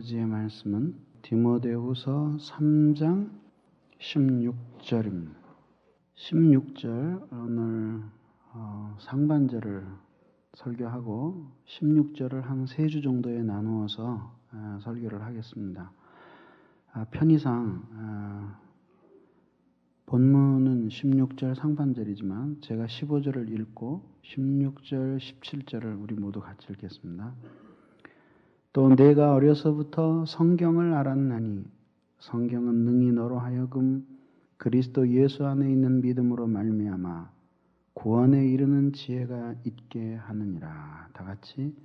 아버지의 말씀은 디모데후서 3장 16절입니다. 16절 오늘 상반절을 설교하고 16절을 한 3주 정도에 나누어서 설교를 하겠습니다. 편의상 본문은 16절 상반절이지만 제가 15절을 읽고 16절, 17절을 우리 모두 같이 읽겠습니다. 또 내가 어려서부터 성경을 알았나니 성경은 능히 너로 하여금 그리스도 예수 안에 있는 믿음으로 말미암아 구원에 이르는 지혜가 있게 하느니라. 다 같이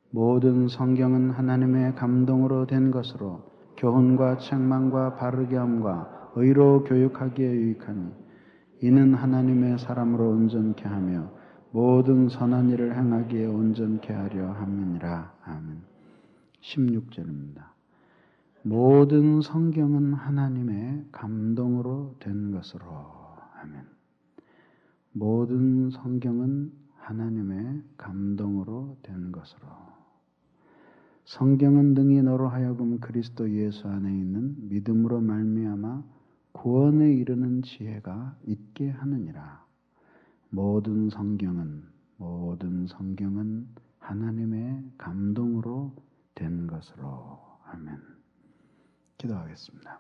모든 성경은 하나님의 감동으로 된 것으로 교훈과 책망과 바르게 함과 의로 교육하기에 유익하니 이는 하나님의 사람으로 온전케 하며 모든 선한 일을 행하기에 온전케 하려 함이니라. 아멘. 16절입니다. 모든 성경은 하나님의 감동으로 된 것으로. 아멘. 모든 성경은 하나님의 감동으로 된 것으로. 성경은 능히 너로 하여금 그리스도 예수 안에 있는 믿음으로 말미암아 구원에 이르는 지혜가 있게 하느니라. 모든 성경은 하나님의 감동으로 된 것으로. 아멘. 기도하겠습니다.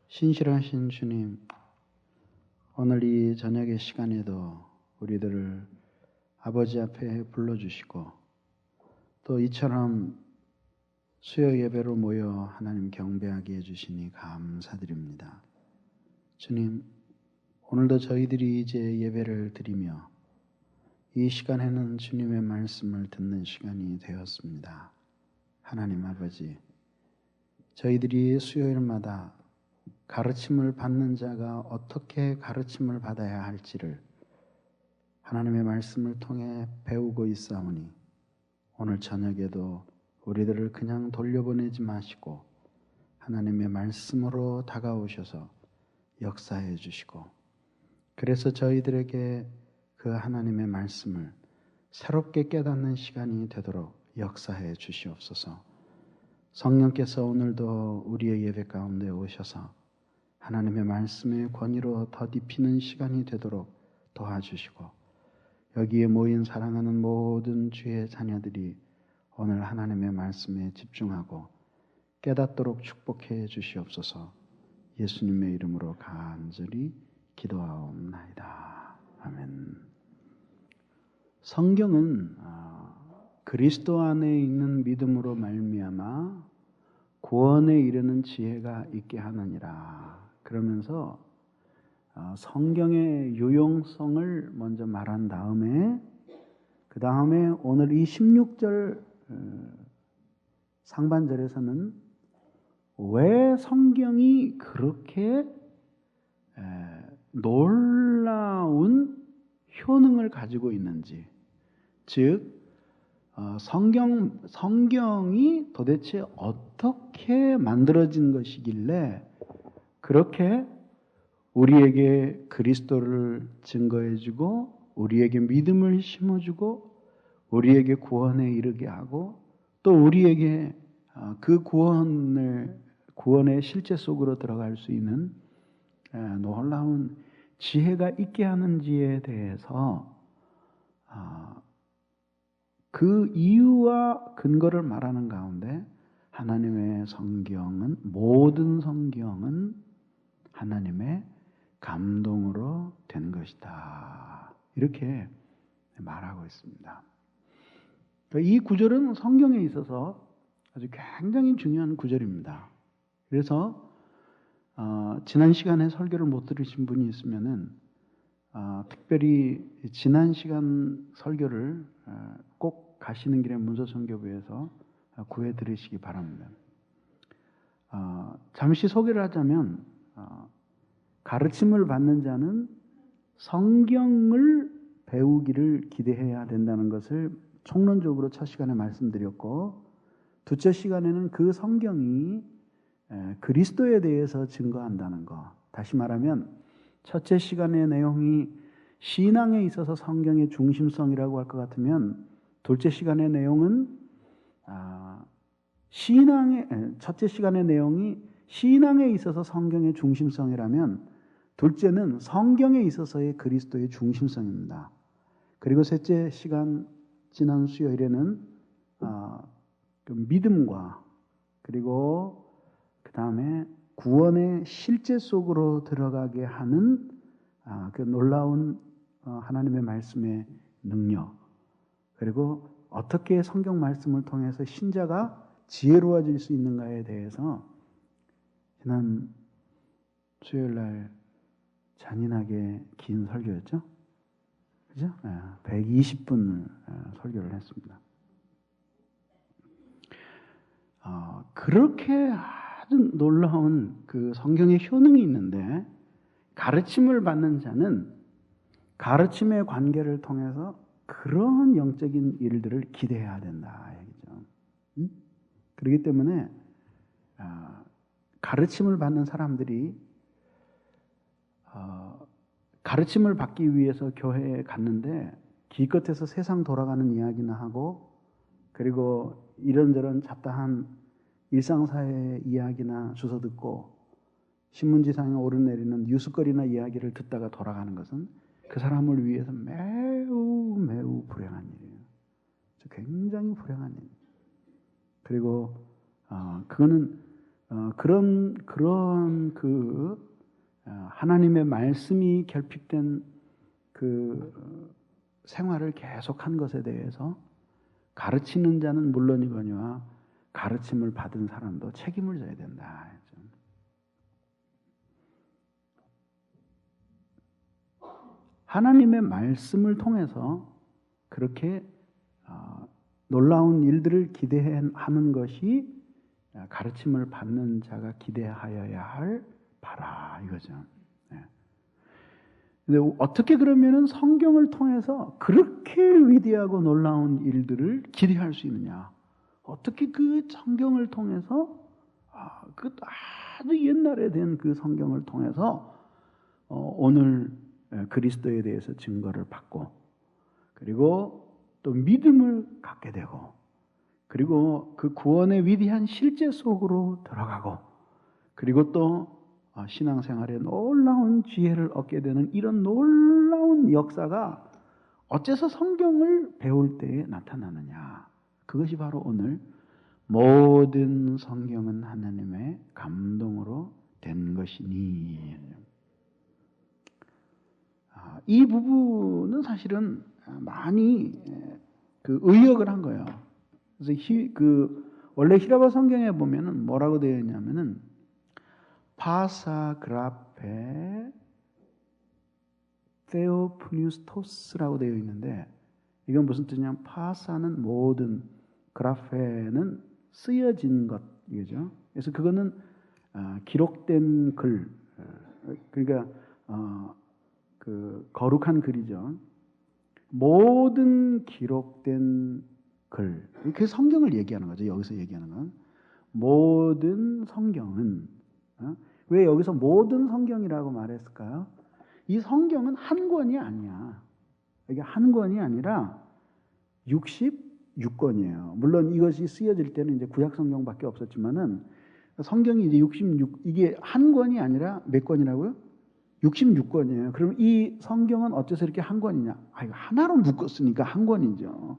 신실하신 주님, 오늘 이 저녁의 시간에도 우리들을 아버지 앞에 불러주시고 또 이처럼 수요 예배로 모여 하나님 경배하게 해주시니 감사드립니다. 주님, 오늘도 저희들이 이제 예배를 드리며 이 시간에는 주님의 말씀을 듣는 시간이 되었습니다. 하나님 아버지, 저희들이 수요일마다 가르침을 받는 자가 어떻게 가르침을 받아야 할지를 하나님의 말씀을 통해 배우고 있사오니 오늘 저녁에도 우리들을 그냥 돌려보내지 마시고 하나님의 말씀으로 다가오셔서 역사해 주시고 그래서 저희들에게 그 하나님의 말씀을 새롭게 깨닫는 시간이 되도록 역사해 주시옵소서. 성령께서 오늘도 우리의 예배 가운데 오셔서 하나님의 말씀의 권위로 덧입히는 시간이 되도록 도와주시고 여기에 모인 사랑하는 모든 주의 자녀들이 오늘 하나님의 말씀에 집중하고 깨닫도록 축복해 주시옵소서. 예수님의 이름으로 간절히 기도하옵나이다. 아멘. 성경은 그리스도 안에 있는 믿음으로 말미암아 구원에 이르는 지혜가 있게 하느니라. 그러면서 성경의 유용성을 먼저 말한 다음에 그 다음에 오늘 이 16절 상반절에서는 왜 성경이 그렇게 놀라운 효능을 가지고 있는지, 즉 성경이 도대체 어떻게 만들어진 것이길래 그렇게 우리에게 그리스도를 증거해주고 우리에게 믿음을 심어주고 우리에게 구원에 이르게 하고 또 우리에게 그 구원의 실제 속으로 들어갈 수 있는 놀라운 지혜가 있게 하는지에 대해서 그 이유와 근거를 말하는 가운데 하나님의 성경은 모든 성경은 하나님의 감동으로 된 것이다. 이렇게 말하고 있습니다. 이 구절은 성경에 있어서 아주 굉장히 중요한 구절입니다. 그래서 지난 시간에 설교를 못 들으신 분이 있으면은 특별히 지난 시간 설교를 꼭 가시는 길에 문서선교부에서 구해 들으시기 바랍니다. 잠시 소개를 하자면 가르침을 받는 자는 성경을 배우기를 기대해야 된다는 것을 총론적으로 첫 시간에 말씀드렸고 두째 시간에는 그 성경이 그리스도에 대해서 증거한다는 것. 다시 말하면 첫째 시간의 내용이 신앙에 있어서 성경의 중심성이라고 할 것 같으면 둘째 시간의 내용은 신앙의 첫째 시간의 내용이 신앙에 있어서 성경의 중심성이라면 둘째는 성경에 있어서의 그리스도의 중심성입니다. 그리고 셋째 시간 지난 수요일에는 그 믿음과 그리고 그 다음에 구원의 실제 속으로 들어가게 하는 그 놀라운 하나님의 말씀의 능력, 그리고 어떻게 성경 말씀을 통해서 신자가 지혜로워질 수 있는가에 대해서 지난 수요일 날 잔인하게 긴 설교였죠? 그죠? 120분 설교를 했습니다. 그렇게 아주 놀라운 그 성경의 효능이 있는데 가르침을 받는 자는 가르침의 관계를 통해서 그런 영적인 일들을 기대해야 된다 얘기죠. 그렇기 때문에 가르침을 받는 사람들이 가르침을 받기 위해서 교회에 갔는데 기껏해서 세상 돌아가는 이야기나 하고 그리고 이런저런 잡다한 일상사회 이야기나 주워 듣고 신문지상에 오르내리는 뉴스거리나 이야기를 듣다가 돌아가는 것은 그 사람을 위해서 매우 불행한 일이에요. 굉장히 불행한 일. 그리고 그거는 그런 그 하나님의 말씀이 결핍된 그 생활을 계속한 것에 대해서 가르치는 자는 물론이거니와 가르침을 받은 사람도 책임을 져야 된다. 하나님의 말씀을 통해서 그렇게 놀라운 일들을 기대하는 것이 가르침을 받는 자가 기대하여야 할 바라 이거죠. 근데 어떻게 그러면은 성경을 통해서 그렇게 위대하고 놀라운 일들을 기대할 수 있느냐? 어떻게 그 성경을 통해서 그 아주 옛날에 된 그 성경을 통해서 오늘 그리스도에 대해서 증거를 받고 그리고 또 믿음을 갖게 되고 그리고 그 구원의 위대한 실제 속으로 들어가고 그리고 또 신앙생활에 놀라운 지혜를 얻게 되는 이런 놀라운 역사가 어째서 성경을 배울 때에 나타나느냐. 그것이 바로 오늘 모든 성경은 하나님의 감동으로 된 것이니. 이 부분은 사실은 많이 그 의역을 한 거예요. 그래서 원래 히라바 성경에 보면은 뭐라고 되어 있냐면은 파사그라페 테오프뉴스토스라고 되어 있는데 이건 무슨 뜻이냐면 파사는 모든, 그라페는 쓰여진 것 이거죠. 그래서 그거는 기록된 글, 그러니까 그 거룩한 글이죠. 모든 기록된 글, 그 성경을 얘기하는 거죠. 여기서 얘기하는 건 모든 성경은 왜 여기서 모든 성경이라고 말했을까요? 이 성경은 한 권이 아니야. 이게 한 권이 아니라 66권이에요. 물론 이것이 쓰여질 때는 이제 구약 성경밖에 없었지만은 성경이 이제 66, 이게 한 권이 아니라 몇 권이라고요? 66권이에요. 그럼 이 성경은 어째서 이렇게 한 권이냐? 이거 하나로 묶었으니까 한 권이죠.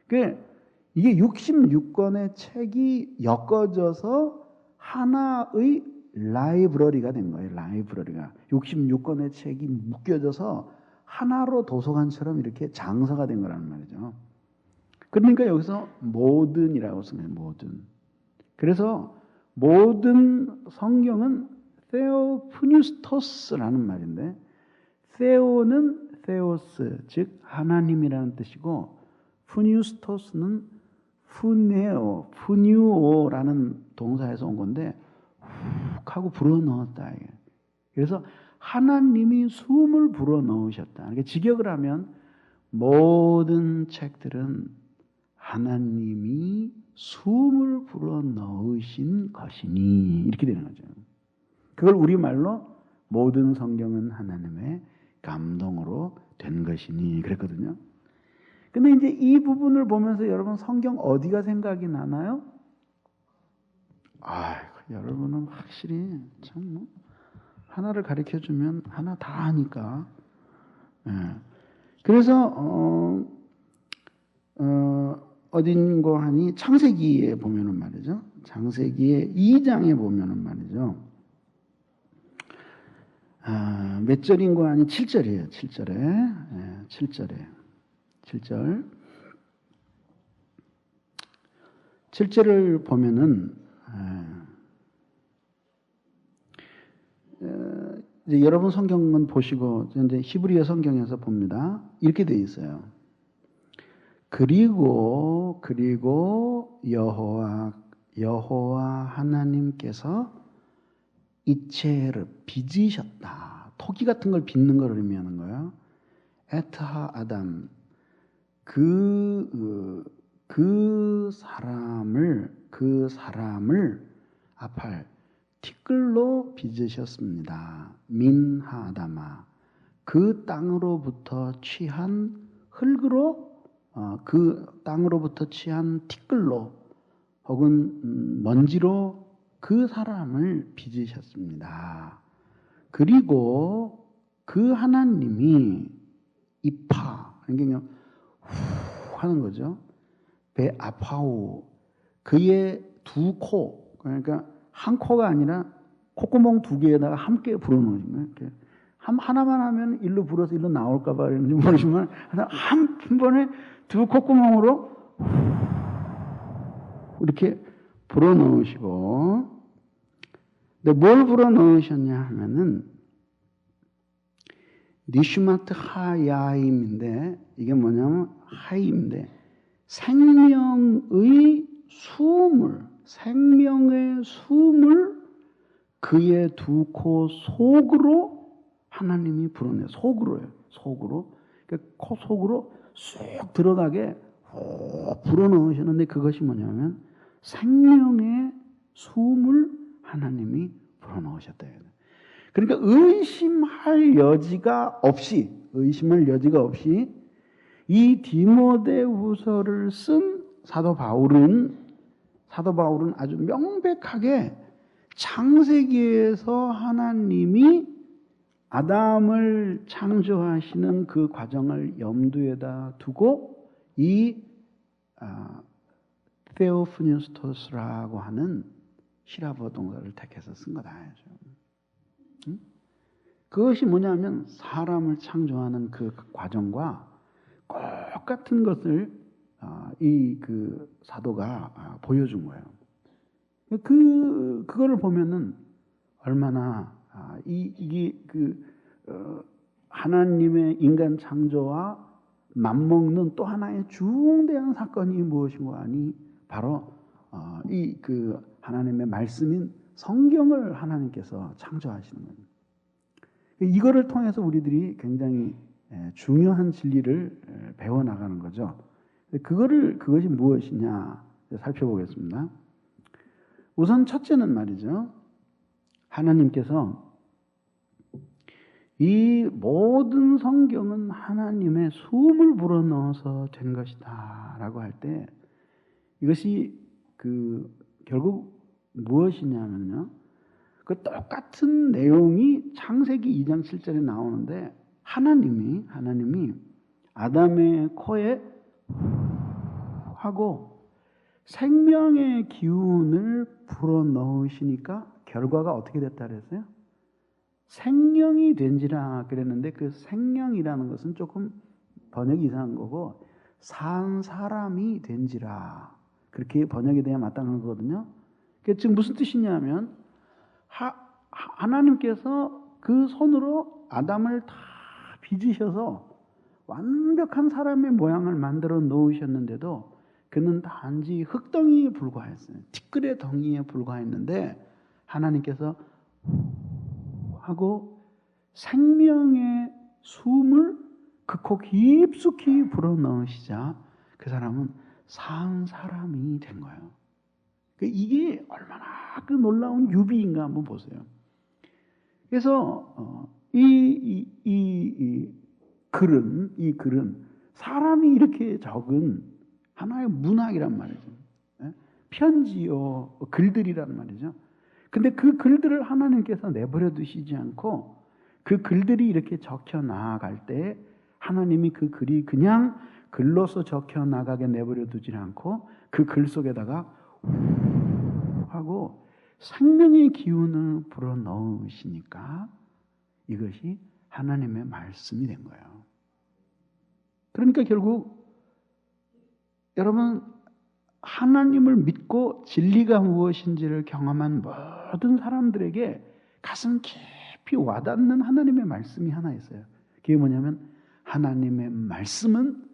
이게 66권의 책이 엮어져서 하나의 라이브러리가 된 거예요. 라이브러리가 66권의 책이 묶여져서 하나로 도서관처럼 이렇게 장사가 된 거라는 말이죠. 그러니까 여기서 모든이라고 쓰면 모든. 그래서 모든 성경은 테오프뉴스토스라는 말인데 테오는 테오스 즉 하나님이라는 뜻이고 푸뉴스토스는 푸뉴오라는 동사에서 온 건데 훅 하고 불어넣었다. 그래서 하나님이 숨을 불어넣으셨다. 이렇게 직역을 하면 모든 책들은 하나님이 숨을 불어넣으신 것이니 이렇게 되는 거죠. 그걸 우리말로 모든 성경은 하나님의 감동으로 된 것이니 그랬거든요. 근데 이제 이 부분을 보면서 여러분 성경 어디가 생각이 나나요? 여러분은 확실히 참 하나를 가르쳐 주면 하나 다 하니까. 예. 그래서 어딘가 하니 창세기에 보면은 말이죠. 창세기의 2장에 보면은 말이죠. 몇 절인고 하니 7절이에요. 7절에. 예, 7절에. 7절. 7절을 보면은 이제 여러분 성경은 보시고 이제 히브리어 성경에서 봅니다. 이렇게 돼 있어요. 그리고 여호와 하나님께서 이체를 빚으셨다. 토기 같은 걸 빚는 걸 의미하는 거예요. 에트하 아담 그 사람을 아팔 티끌로 빚으셨습니다. 민하아담아 그 땅으로부터 취한 흙으로 그 땅으로부터 취한 티끌로 혹은 먼지로 그 사람을 빚으셨습니다. 그리고 그 하나님이 이파 그러니까 후 하는 거죠. 배 아파우 그의 두 코 그러니까 한 코가 아니라 콧구멍 두 개에다가 함께 불어넣으신 거예요. 이렇게 하나만 하면 일로 불어서 일로 나올까 봐 이런지 모르지만 한 번에 두 콧구멍으로 이렇게 불어넣으시고 근데 뭘 불어넣으셨냐 하면은 니슈마트 하야임인데 이게 뭐냐면 하임인데 생명의 숨을 그의 두 코 속으로 하나님이 불어내요. 속으로요. 속으로. 그러니까 코 속으로 쑥 들어가게 불어넣으시는데 그것이 뭐냐면 생명의 숨을 하나님이 불어넣으셨다. 그러니까 의심할 여지가 없이 이 디모데후서를 쓴 사도 바울은 아주 명백하게 창세기에서 하나님이 아담을 창조하시는 그 과정을 염두에다 두고 이 테오프니스토스라고 하는 히라보 동사를 택해서 쓴 거다. 그것이 뭐냐면 사람을 창조하는 그 과정과 똑같은 것을 그 사도가 보여준 거예요. 그거를 보면은 얼마나 이게 하나님의 인간 창조와 맞먹는 또 하나의 중대한 사건이 무엇인가 하니 바로 하나님의 말씀인 성경을 하나님께서 창조하시는 거예요. 이거를 통해서 우리들이 굉장히 중요한 진리를 배워나가는 거죠. 그것이 무엇이냐 살펴보겠습니다. 우선 첫째는 말이죠. 하나님께서 이 모든 성경은 하나님의 숨을 불어넣어서 된 것이다 라고 할 때 이것이 결국 무엇이냐면요. 그 똑같은 내용이 창세기 2장 7절에 나오는데 하나님이 아담의 코에 하고 생명의 기운을 불어넣으시니까 결과가 어떻게 됐다 그랬어요? 생명이 된지라 그랬는데 그 생명이라는 것은 조금 번역이 이상한 거고 산 사람이 된지라 그렇게 번역이 돼야 마땅한 거거든요. 그게 지금 무슨 뜻이냐면 하나님께서 그 손으로 아담을 다 빚으셔서 완벽한 사람의 모양을 만들어 놓으셨는데도 그는 단지 흙덩이에 불과했어요. 티끌의 덩이에 불과했는데 하나님께서 하고 생명의 숨을 그 코 깊숙이 불어넣으시자 그 사람은 산 사람이 된 거예요. 이게 얼마나 놀라운 유비인가 한번 보세요. 그래서 이 글은 사람이 이렇게 적은 하나의 문학이란 말이죠. 편지요, 글들이란 말이죠. 근데 그 글들을 하나님께서 내버려 두시지 않고 그 글들이 이렇게 적혀 나아갈 때 하나님이 그 글이 그냥 글로서 적혀 나가게 내버려 두지 않고 그 글 속에다가 하고 생명의 기운을 불어 넣으시니까 이것이 하나님의 말씀이 된 거예요. 그러니까 결국 여러분 하나님을 믿고 진리가 무엇인지를 경험한 모든 사람들에게 가슴 깊이 와닿는 하나님의 말씀이 하나 있어요. 그게 뭐냐면 하나님의 말씀은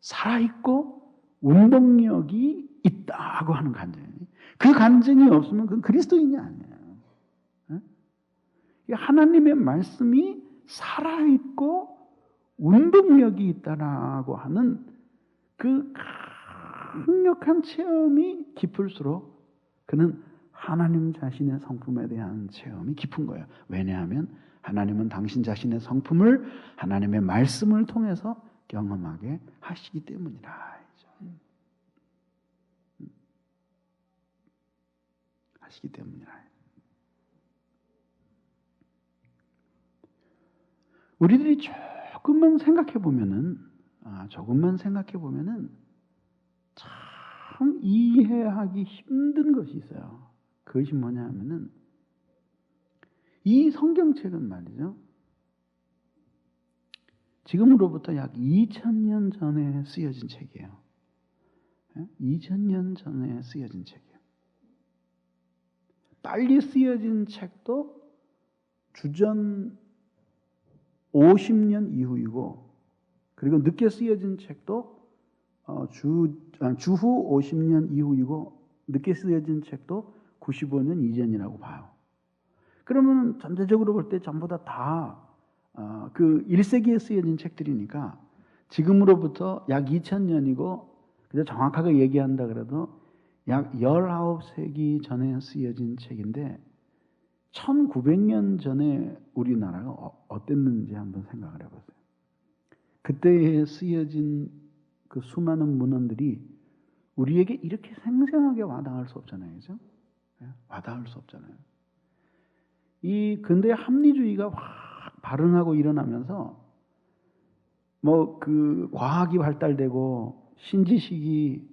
살아있고 운동력이 있다고 하는 간증이에요. 그 간증이 없으면 그건 그리스도인이 아니에요. 하나님의 말씀이 살아있고 운동력이 있다라고 하는 그 강력한 체험이 깊을수록 그는 하나님 자신의 성품에 대한 체험이 깊은 거예요. 왜냐하면 하나님은 당신 자신의 성품을 하나님의 말씀을 통해서 경험하게 하시기 때문이라. 하시기 때문이라. 우리들이 조금만 생각해 보면은 참 이해하기 힘든 것이 있어요. 그것이 뭐냐 하면은 이 성경책은 말이죠. 지금으로부터 약 2000년 전에 쓰여진 책이에요. 2000년 전에 쓰여진 책이에요. 빨리 쓰여진 책도 주전 50년 이후이고, 그리고 늦게 쓰여진 책도 주후 50년 이후이고, 늦게 쓰여진 책도 95년 이전이라고 봐요. 그러면 전체적으로 볼 때 전부 다 그 1세기에 쓰여진 책들이니까 지금으로부터 약 2000년이고, 그냥 정확하게 얘기한다 그래도 약 19세기 전에 쓰여진 책인데 1900년 전에 우리나라가 어땠는지 한번 생각을 해보세요. 그때에 쓰여진 그 수많은 문헌들이 우리에게 이렇게 생생하게 와닿을 수 없잖아요. 그죠? 와닿을 수 없잖아요. 이 근대 합리주의가 확 발흥하고 일어나면서 뭐 그 과학이 발달되고 신지식이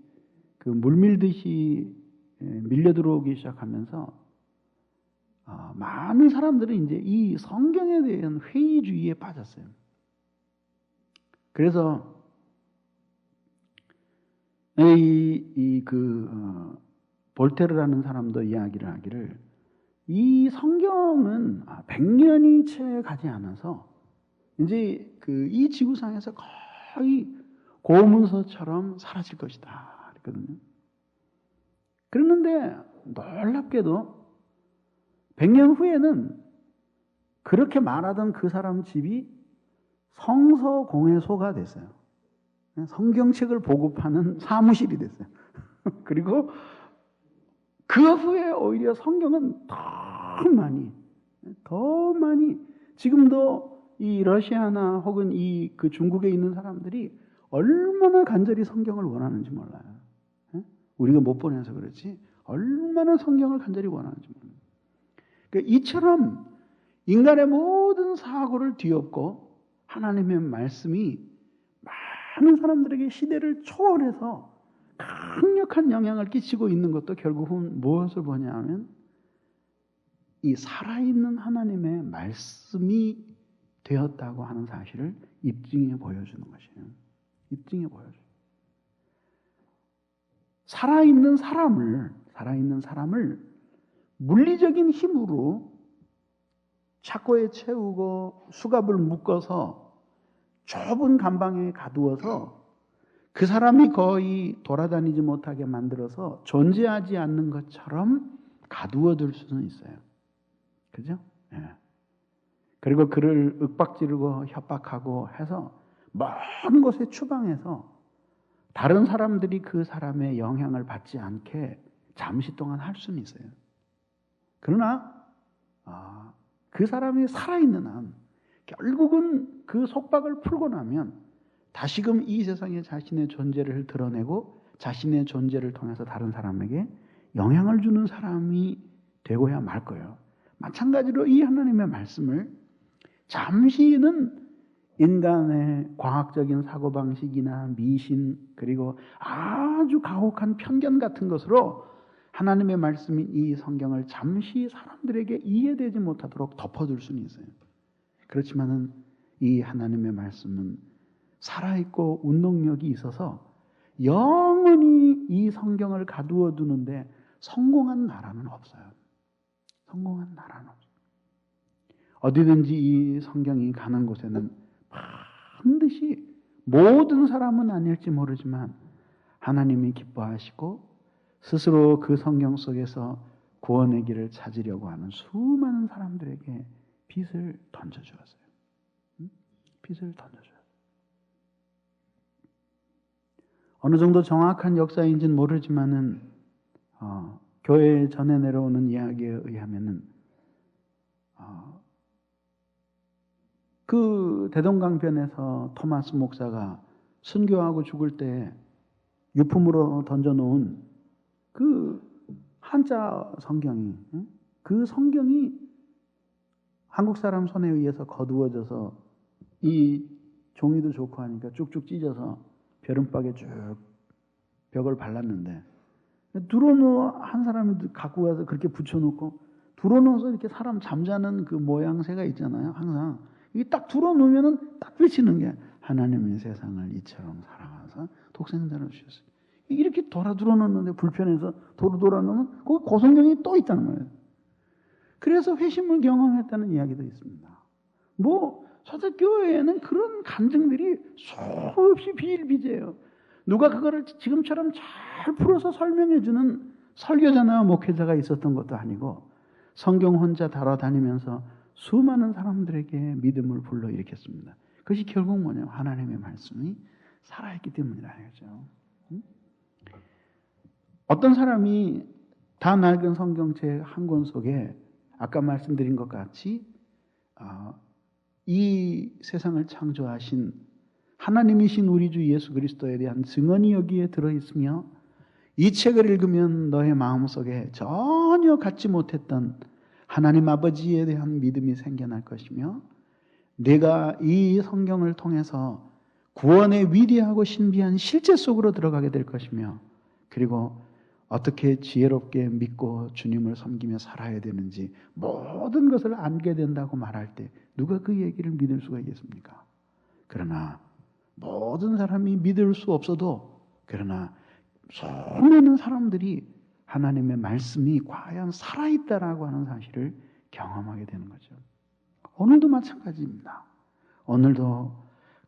그 물밀듯이 밀려 들어오기 시작하면서 많은 사람들은 이제 이 성경에 대한 회의주의에 빠졌어요. 그래서 볼테르라는 사람도 이야기를 하기를 이 성경은 100년이 채 가지 않아서 이제 이 지구상에서 거의 고문서처럼 사라질 것이다 그랬거든요. 그랬는데 놀랍게도 100년 후에는 그렇게 말하던 그 사람 집이 성서공회소가 됐어요. 성경책을 보급하는 사무실이 됐어요. 그리고 그 후에 오히려 성경은 더 많이 지금도 이 러시아나 혹은 그 중국에 있는 사람들이 얼마나 간절히 성경을 원하는지 몰라요. 우리가 못 보내서 그렇지 얼마나 성경을 간절히 원하는지 몰라요. 그러니까 이처럼 인간의 모든 사고를 뒤엎고 하나님의 말씀이 많은 사람들에게 시대를 초월해서 강력한 영향을 끼치고 있는 것도 결국은 무엇을 보냐면 이 살아있는 하나님의 말씀이 되었다고 하는 사실을 입증해 보여주는 것이에요. 입증해 보여줘요. 살아있는 사람을 물리적인 힘으로 착고에 채우고 수갑을 묶어서 좁은 감방에 가두어서 그 사람이 거의 돌아다니지 못하게 만들어서 존재하지 않는 것처럼 가두어둘 수는 있어요. 그죠? 예. 그리고 그를 윽박지르고 협박하고 해서 먼 곳에 추방해서 다른 사람들이 그 사람의 영향을 받지 않게 잠시 동안 할 수는 있어요. 그러나 그 사람이 살아있는 한 결국은 그 속박을 풀고 나면 다시금 이 세상에 자신의 존재를 드러내고 자신의 존재를 통해서 다른 사람에게 영향을 주는 사람이 되고야 말 거예요. 마찬가지로 이 하나님의 말씀을 잠시는 인간의 과학적인 사고방식이나 미신 그리고 아주 가혹한 편견 같은 것으로 하나님의 말씀인 이 성경을 잠시 사람들에게 이해되지 못하도록 덮어둘 수는 있어요. 그렇지만은 이 하나님의 말씀은 살아있고 운동력이 있어서 영원히 이 성경을 가두어 두는데 성공한 나라는 없어요. 성공한 나라는 없어요. 어디든지 이 성경이 가는 곳에는 반드시 모든 사람은 아닐지 모르지만 하나님이 기뻐하시고 스스로 그 성경 속에서 구원의 길을 찾으려고 하는 수많은 사람들에게 빛을 던져주었어요. 빛을 던져줘요. 어느 정도 정확한 역사인지는 모르지만은 교회에 전해 내려오는 이야기에 의하면은 그 대동강변에서 토마스 목사가 순교하고 죽을 때 유품으로 던져놓은 그 한자 성경이 그 성경이 한국 사람 손에 의해서 거두어져서 이 종이도 좋고 하니까 쭉쭉 찢어서 벼른박에 쭉 벽을 발랐는데 두로노 한 사람이 갖고 가서 그렇게 붙여놓고 두로노서 이렇게 사람 잠자는 그 모양새가 있잖아요. 항상 이게 딱 두로놓으면은 딱 비치는 게 하나님의 세상을 이처럼 사랑하사 독생자를 주셨어요. 이렇게 돌아 두로놓는데 불편해서 도로 돌아놓으면 거기 고성경이 또 있다는 거예요. 그래서 회심을 경험했다는 이야기도 있습니다. 초대교회에는 그런 간증들이 수없이 비일비재해요. 누가 그거를 지금처럼 잘 풀어서 설명해주는 설교자나 목회자가 있었던 것도 아니고 성경 혼자 다뤄다니면서 수많은 사람들에게 믿음을 불러일으켰습니다. 그것이 결국 뭐냐면 하나님의 말씀이 살아있기 때문이라 이거죠. 어떤 사람이 다 낡은 성경책 한 권 속에 아까 말씀드린 것 같이 이 세상을 창조하신 하나님이신 우리 주 예수 그리스도에 대한 증언이 여기에 들어있으며 이 책을 읽으면 너의 마음속에 전혀 갖지 못했던 하나님 아버지에 대한 믿음이 생겨날 것이며 내가 이 성경을 통해서 구원의 위대하고 신비한 실제 속으로 들어가게 될 것이며 그리고 어떻게 지혜롭게 믿고 주님을 섬기며 살아야 되는지 모든 것을 알게 된다고 말할 때 누가 그 얘기를 믿을 수가 있겠습니까? 그러나 모든 사람이 믿을 수 없어도 그러나 수많은 사람들이 하나님의 말씀이 과연 살아있다라고 하는 사실을 경험하게 되는 거죠. 오늘도 마찬가지입니다. 오늘도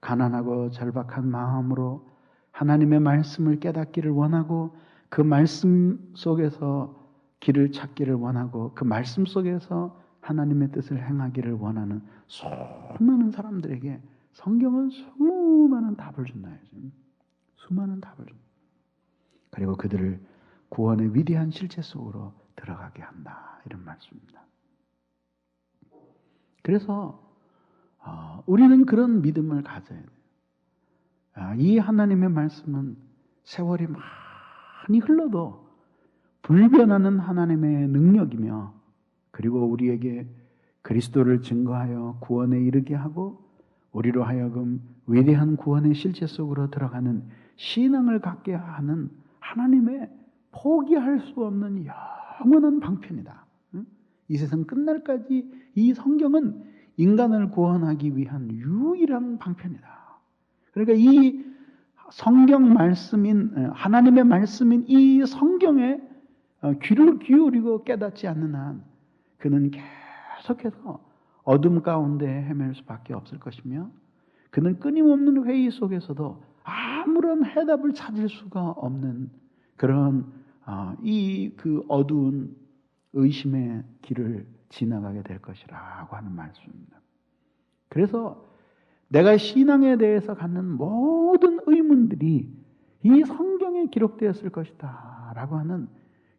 가난하고 절박한 마음으로 하나님의 말씀을 깨닫기를 원하고 그 말씀 속에서 길을 찾기를 원하고 그 말씀 속에서 하나님의 뜻을 행하기를 원하는 수많은 사람들에게 성경은 수많은 답을 준다. 수많은 답을 준다. 그리고 그들을 구원의 위대한 실체 속으로 들어가게 한다. 이런 말씀입니다. 그래서 우리는 그런 믿음을 가져야 돼요. 이 하나님의 말씀은 세월이 많이 흘러도 불변하는 하나님의 능력이며 그리고 우리에게 그리스도를 증거하여 구원에 이르게 하고 우리로 하여금 위대한 구원의 실체 속으로 들어가는 신앙을 갖게 하는 하나님의 포기할 수 없는 영원한 방편이다. 이 세상 끝날까지 이 성경은 인간을 구원하기 위한 유일한 방편이다. 그러니까 이 성경 말씀인 하나님의 말씀인 이 성경에 귀를 기울이고 깨닫지 않는 한 그는 계속해서 어둠 가운데 헤맬 수밖에 없을 것이며 그는 끊임없는 회의 속에서도 아무런 해답을 찾을 수가 없는 그런 그 어두운 의심의 길을 지나가게 될 것이라고 하는 말씀입니다. 그래서 내가 신앙에 대해서 갖는 모든 의문들이 이 성경에 기록되었을 것이다 라고 하는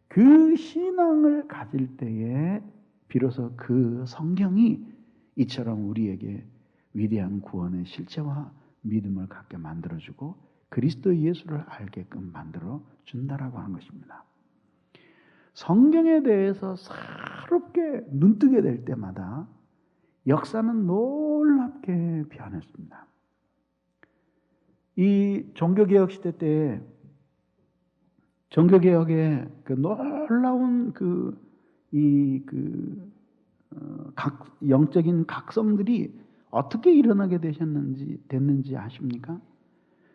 그 신앙을 가질 때에 비로소 그 성경이 이처럼 우리에게 위대한 구원의 실체와 믿음을 갖게 만들어주고 그리스도 예수를 알게끔 만들어 준다라고 하는 것입니다. 성경에 대해서 새롭게 눈뜨게 될 때마다 역사는 놀랍게 변했습니다. 이 종교개혁 시대 때 종교개혁의 그 놀라운 영적인 각성들이 어떻게 일어나게 됐는지 아십니까?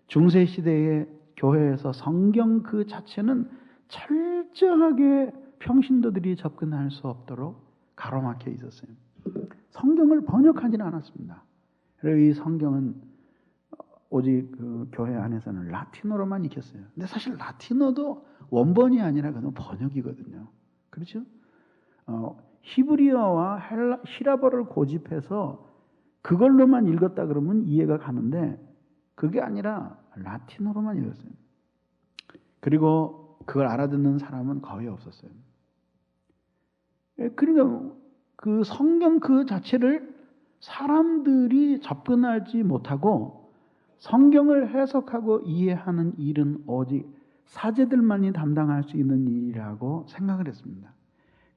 중세 시대의 교회에서 성경 그 자체는 철저하게 평신도들이 접근할 수 없도록 가로막혀 있었어요. 성경을 번역하지는 않았습니다. 그리고 이 성경은 오직 그 교회 안에서는 라틴어로만 익혔어요. 근데 사실 라틴어도 원본이 아니라 그건 번역이거든요. 그렇죠? 히브리어와 히라버를 고집해서 그걸로만 읽었다 그러면 이해가 가는데 그게 아니라 라틴어로만 읽었어요. 그리고 그걸 알아듣는 사람은 거의 없었어요. 그러니까 그 성경 그 자체를 사람들이 접근하지 못하고 성경을 해석하고 이해하는 일은 오직 사제들만이 담당할 수 있는 일이라고 생각을 했습니다.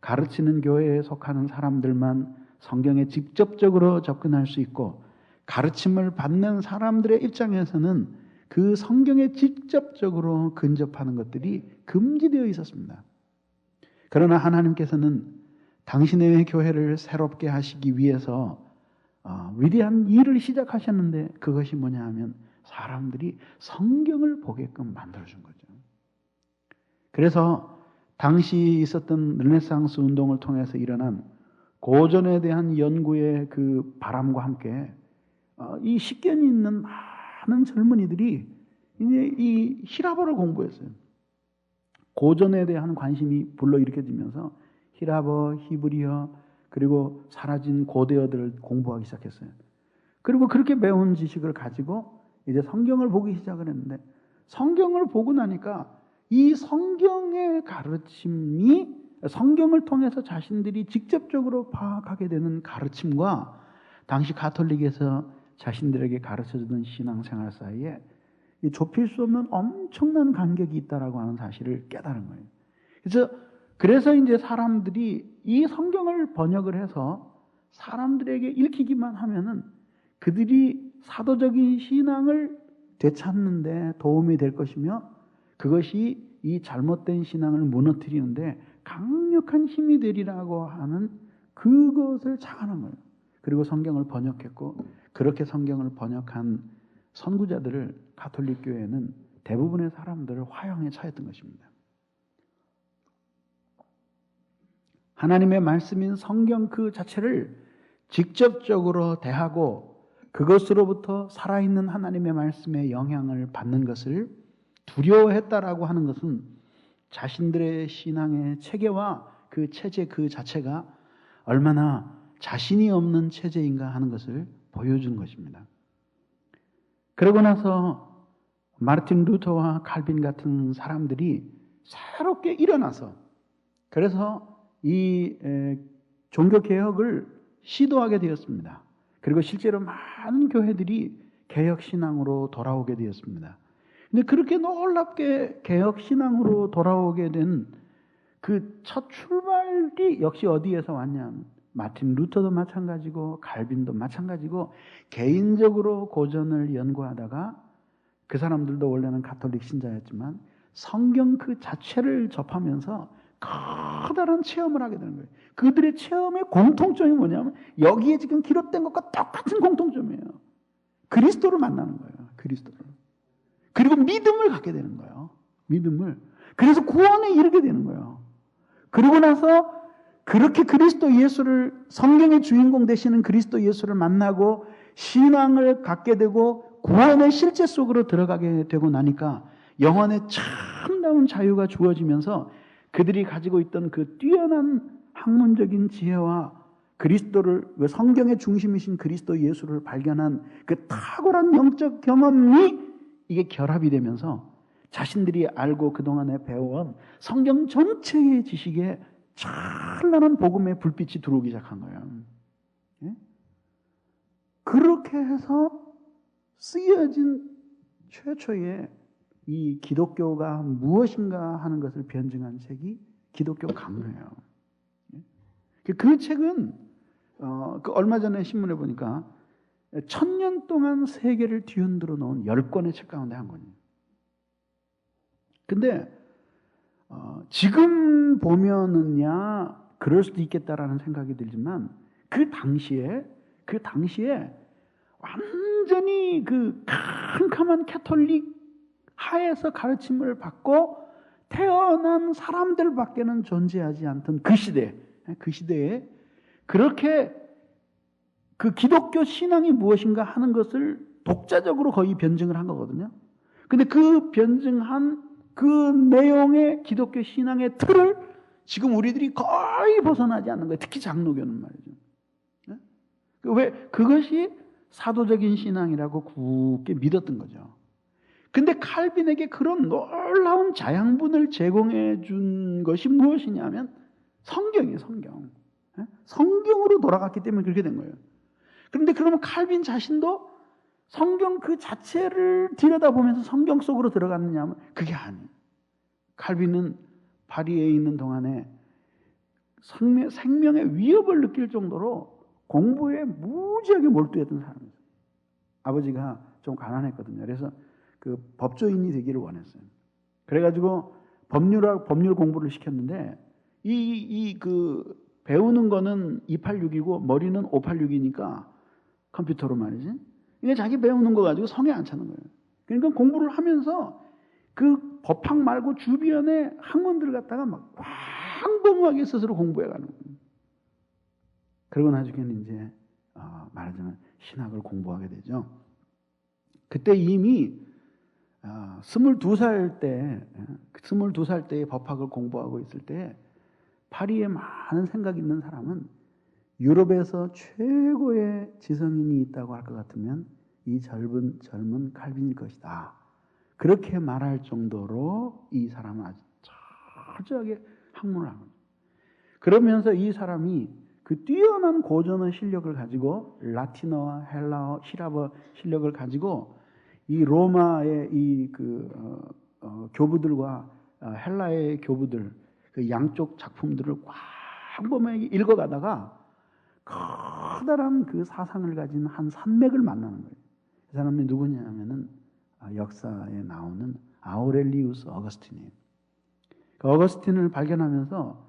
가르치는 교회에 속하는 사람들만 성경에 직접적으로 접근할 수 있고 가르침을 받는 사람들의 입장에서는 그 성경에 직접적으로 근접하는 것들이 금지되어 있었습니다. 그러나 하나님께서는 당신의 교회를 새롭게 하시기 위해서 위대한 일을 시작하셨는데 그것이 뭐냐 하면 사람들이 성경을 보게끔 만들어준 거죠. 그래서 당시 있었던 르네상스 운동을 통해서 일어난 고전에 대한 연구의 그 바람과 함께 이 식견이 있는 많은 젊은이들이 이제 이 히라버를 공부했어요. 고전에 대한 관심이 불러일으켜지면서 히라버, 히브리어 그리고 사라진 고대어들을 공부하기 시작했어요. 그리고 그렇게 배운 지식을 가지고 이제 성경을 보기 시작을 했는데 성경을 보고 나니까 이 성경의 가르침이 성경을 통해서 자신들이 직접적으로 파악하게 되는 가르침과 당시 가톨릭에서 자신들에게 가르쳐주던 신앙생활 사이에 좁힐 수 없는 엄청난 간격이 있다라고 하는 사실을 깨달은 거예요. 그래서 이제 사람들이 이 성경을 번역을 해서 사람들에게 읽히기만 하면은 그들이 사도적인 신앙을 되찾는데 도움이 될 것이며 그것이 이 잘못된 신앙을 무너뜨리는데 강력한 힘이 되리라고 하는 그것을 착안한 거예요. 그리고 성경을 번역했고 그렇게 성경을 번역한 선구자들을 가톨릭 교회는 대부분의 사람들을 화형에 처했던 것입니다. 하나님의 말씀인 성경 그 자체를 직접적으로 대하고 그것으로부터 살아있는 하나님의 말씀의 영향을 받는 것을 두려워했다라고 하는 것은 자신들의 신앙의 체계와 그 체제 그 자체가 얼마나 자신이 없는 체제인가 하는 것을 보여준 것입니다. 그러고 나서 마르틴 루터와 칼빈 같은 사람들이 새롭게 일어나서 그래서 이 종교개혁을 시도하게 되었습니다. 그리고 실제로 많은 교회들이 개혁신앙으로 돌아오게 되었습니다. 근데 그렇게 놀랍게 개혁신앙으로 돌아오게 된 그 첫 출발이 역시 어디에서 왔냐면 마틴 루터도 마찬가지고 칼빈도 마찬가지고 개인적으로 고전을 연구하다가 그 사람들도 원래는 가톨릭 신자였지만 성경 그 자체를 접하면서 커다란 체험을 하게 되는 거예요. 그들의 체험의 공통점이 뭐냐면 여기에 지금 기록된 것과 똑같은 공통점이에요. 그리스도를 만나는 거예요. 그리스도를. 그리고 믿음을 갖게 되는 거예요. 믿음을. 그래서 구원에 이르게 되는 거예요. 그리고 나서 그렇게 그리스도 예수를 성경의 주인공 되시는 그리스도 예수를 만나고 신앙을 갖게 되고 구원의 실제 속으로 들어가게 되고 나니까 영혼의 참다운 자유가 주어지면서 그들이 가지고 있던 그 뛰어난 학문적인 지혜와 그리스도를 성경의 중심이신 그리스도 예수를 발견한 그 탁월한 영적 경험이 이게 결합이 되면서 자신들이 알고 그동안에 배워온 성경 전체의 지식에 찬란한 복음의 불빛이 들어오기 시작한 거예요. 예? 그렇게 해서 쓰여진 최초의 이 기독교가 무엇인가 하는 것을 변증한 책이 기독교 강론이에요. 그 책은 그 얼마 전에 신문에 보니까 1000년 동안 세계를 뒤흔들어 놓은 10권의 책 가운데 한 권이에요. 근데 지금 보면은야 그럴 수도 있겠다라는 생각이 들지만 그 당시에 완전히 그 캄캄한 캐톨릭 하에서 가르침을 받고 태어난 사람들밖에는 존재하지 않던 그 시대에 그렇게 그 기독교 신앙이 무엇인가 하는 것을 독자적으로 거의 변증을 한 거거든요. 근데 그 변증한 그 내용의 기독교 신앙의 틀을 지금 우리들이 거의 벗어나지 않는 거예요. 특히 장로교는 말이죠. 왜? 그것이 사도적인 신앙이라고 굳게 믿었던 거죠. 근데 칼빈에게 그런 놀라운 자양분을 제공해 준 것이 무엇이냐면 성경이에요, 성경. 성경으로 돌아갔기 때문에 그렇게 된 거예요. 그런데 그러면 칼빈 자신도 성경 그 자체를 들여다보면서 성경 속으로 들어갔느냐 하면 그게 아니에요. 칼빈은 파리에 있는 동안에 생명의 위협을 느낄 정도로 공부에 무지하게 몰두했던 사람이에요. 아버지가 좀 가난했거든요. 그래서 그 법조인이 되기를 원했어요. 그래가지고 법률 공부를 시켰는데 그 배우는 거는 286이고 머리는 586이니까 컴퓨터로 말이지. 이게 자기 배우는 거 가지고 성에 안 차는 거예요. 그러니까 공부를 하면서 그 법학 말고 주변에 학문들 갖다가 막 광범위하게 스스로 공부해가는 거예요. 그러고 나중에는 이제 말하자면 신학을 공부하게 되죠. 그때 이미 22살 때의 법학을 공부하고 있을 때 파리에 많은 생각 있는 사람은 유럽에서 최고의 지성인이 있다고 할 것 같으면 이 젊은 칼빈일 것이다. 그렇게 말할 정도로 이 사람은 아주 철저하게 학문을 한 거죠. 그러면서 이 사람이 그 뛰어난 고전의 실력을 가지고 라틴어와 헬라어, 히라버 실력을 가지고 이 로마의 이 교부들과 헬라의 교부들 그 양쪽 작품들을 광범위하게 읽어가다가 커다란 그 사상을 가진 한 산맥을 만나는 거예요. 그 사람이 누구냐면은 역사에 나오는 아우렐리우스 어거스틴이에요. 그 어거스틴을 발견하면서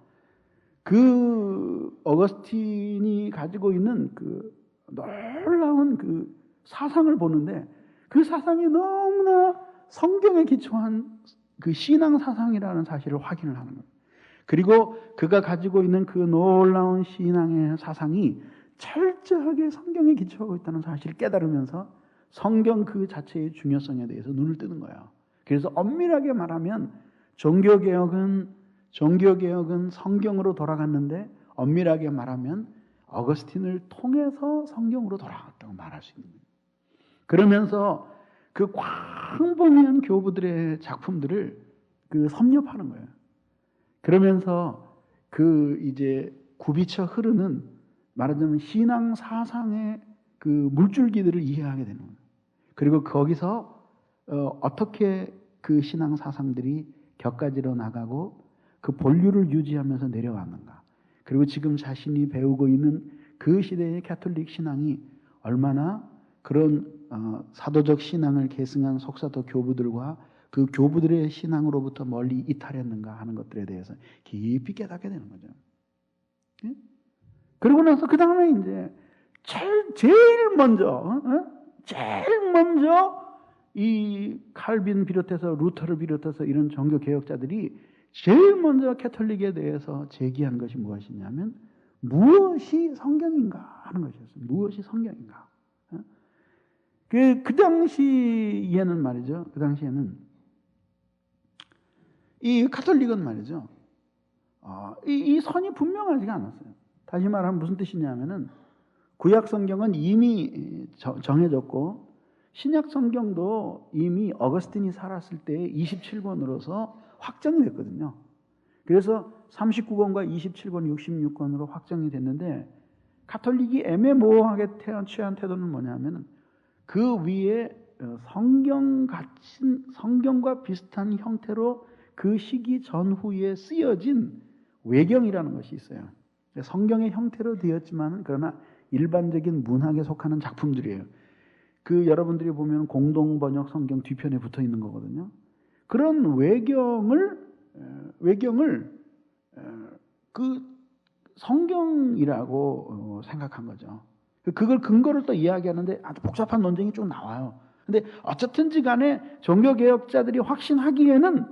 그 어거스틴이 가지고 있는 그 놀라운 그 사상을 보는데 그 사상이 너무나 성경에 기초한 그 신앙 사상이라는 사실을 확인을 하는 거예요. 그리고 그가 가지고 있는 그 놀라운 신앙의 사상이 철저하게 성경에 기초하고 있다는 사실을 깨달으면서 성경 그 자체의 중요성에 대해서 눈을 뜨는 거예요. 그래서 엄밀하게 말하면 종교개혁은 성경으로 돌아갔는데 엄밀하게 말하면 어거스틴을 통해서 성경으로 돌아갔다고 말할 수 있는 거예요. 그러면서 그 광범위한 교부들의 작품들을 그 섭렵하는 거예요. 그러면서 그 이제 굽이쳐 흐르는 말하자면 신앙 사상의 그 물줄기들을 이해하게 되는 거예요. 그리고 거기서 어떻게 그 신앙 사상들이 격가지로 나가고 그 본류를 유지하면서 내려왔는가. 그리고 지금 자신이 배우고 있는 그 시대의 가톨릭 신앙이 얼마나 그런 사도적 신앙을 계승한 속사도 교부들과 그 교부들의 신앙으로부터 멀리 이탈했는가 하는 것들에 대해서 깊이 깨닫게 되는 거죠. 예? 그러고 나서 그 다음에 이제 제일 먼저 이 칼빈 비롯해서 루터를 비롯해서 이런 종교 개혁자들이 제일 먼저 가톨릭에 대해서 제기한 것이 무엇이냐면 무엇이 성경인가 하는 것이었어요. 무엇이 성경인가. 그 당시에는 말이죠. 그 당시에는 이 가톨릭은 말이죠. 이 선이 분명하지가 않았어요. 다시 말하면 무슨 뜻이냐면은 구약 성경은 이미 정해졌고 신약 성경도 이미 어거스틴이 살았을 때 27권으로서 확정이 됐거든요. 그래서 39권과 27권, 66권으로 확정이 됐는데 가톨릭이 애매모호하게 취한 태도는 뭐냐면 그 위에 성경과 비슷한 형태로 그 시기 전후에 쓰여진 외경이라는 것이 있어요. 성경의 형태로 되었지만 그러나 일반적인 문학에 속하는 작품들이에요. 그 여러분들이 보면 공동 번역 성경 뒤편에 붙어 있는 거거든요. 그런 외경을 그 성경이라고 생각한 거죠. 그걸 근거를 또 이야기하는데 아주 복잡한 논쟁이 쭉 나와요. 근데 어쨌든지 간에 종교개혁자들이 확신하기에는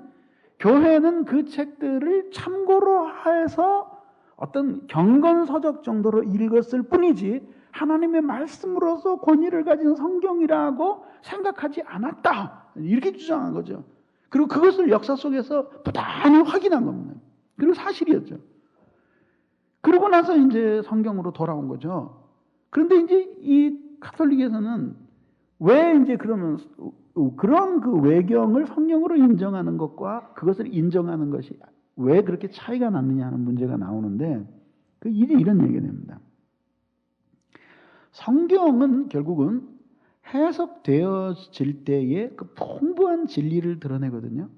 교회는 그 책들을 참고로 해서 어떤 경건서적 정도로 읽었을 뿐이지 하나님의 말씀으로서 권위를 가진 성경이라고 생각하지 않았다. 이렇게 주장한 거죠. 그리고 그것을 역사 속에서 부단히 확인한 겁니다. 그리고 사실이었죠. 그러고 나서 이제 성경으로 돌아온 거죠. 그런데 이제 이 가톨릭에서는 왜 이제 그러면 그런 그 외경을 성경으로 인정하는 것과 그것을 인정하는 것이 왜 그렇게 차이가 났느냐 하는 문제가 나오는데 이제 이런 얘기가 됩니다. 성경은 결국은 해석되어질 때에 그 풍부한 진리를 드러내거든요.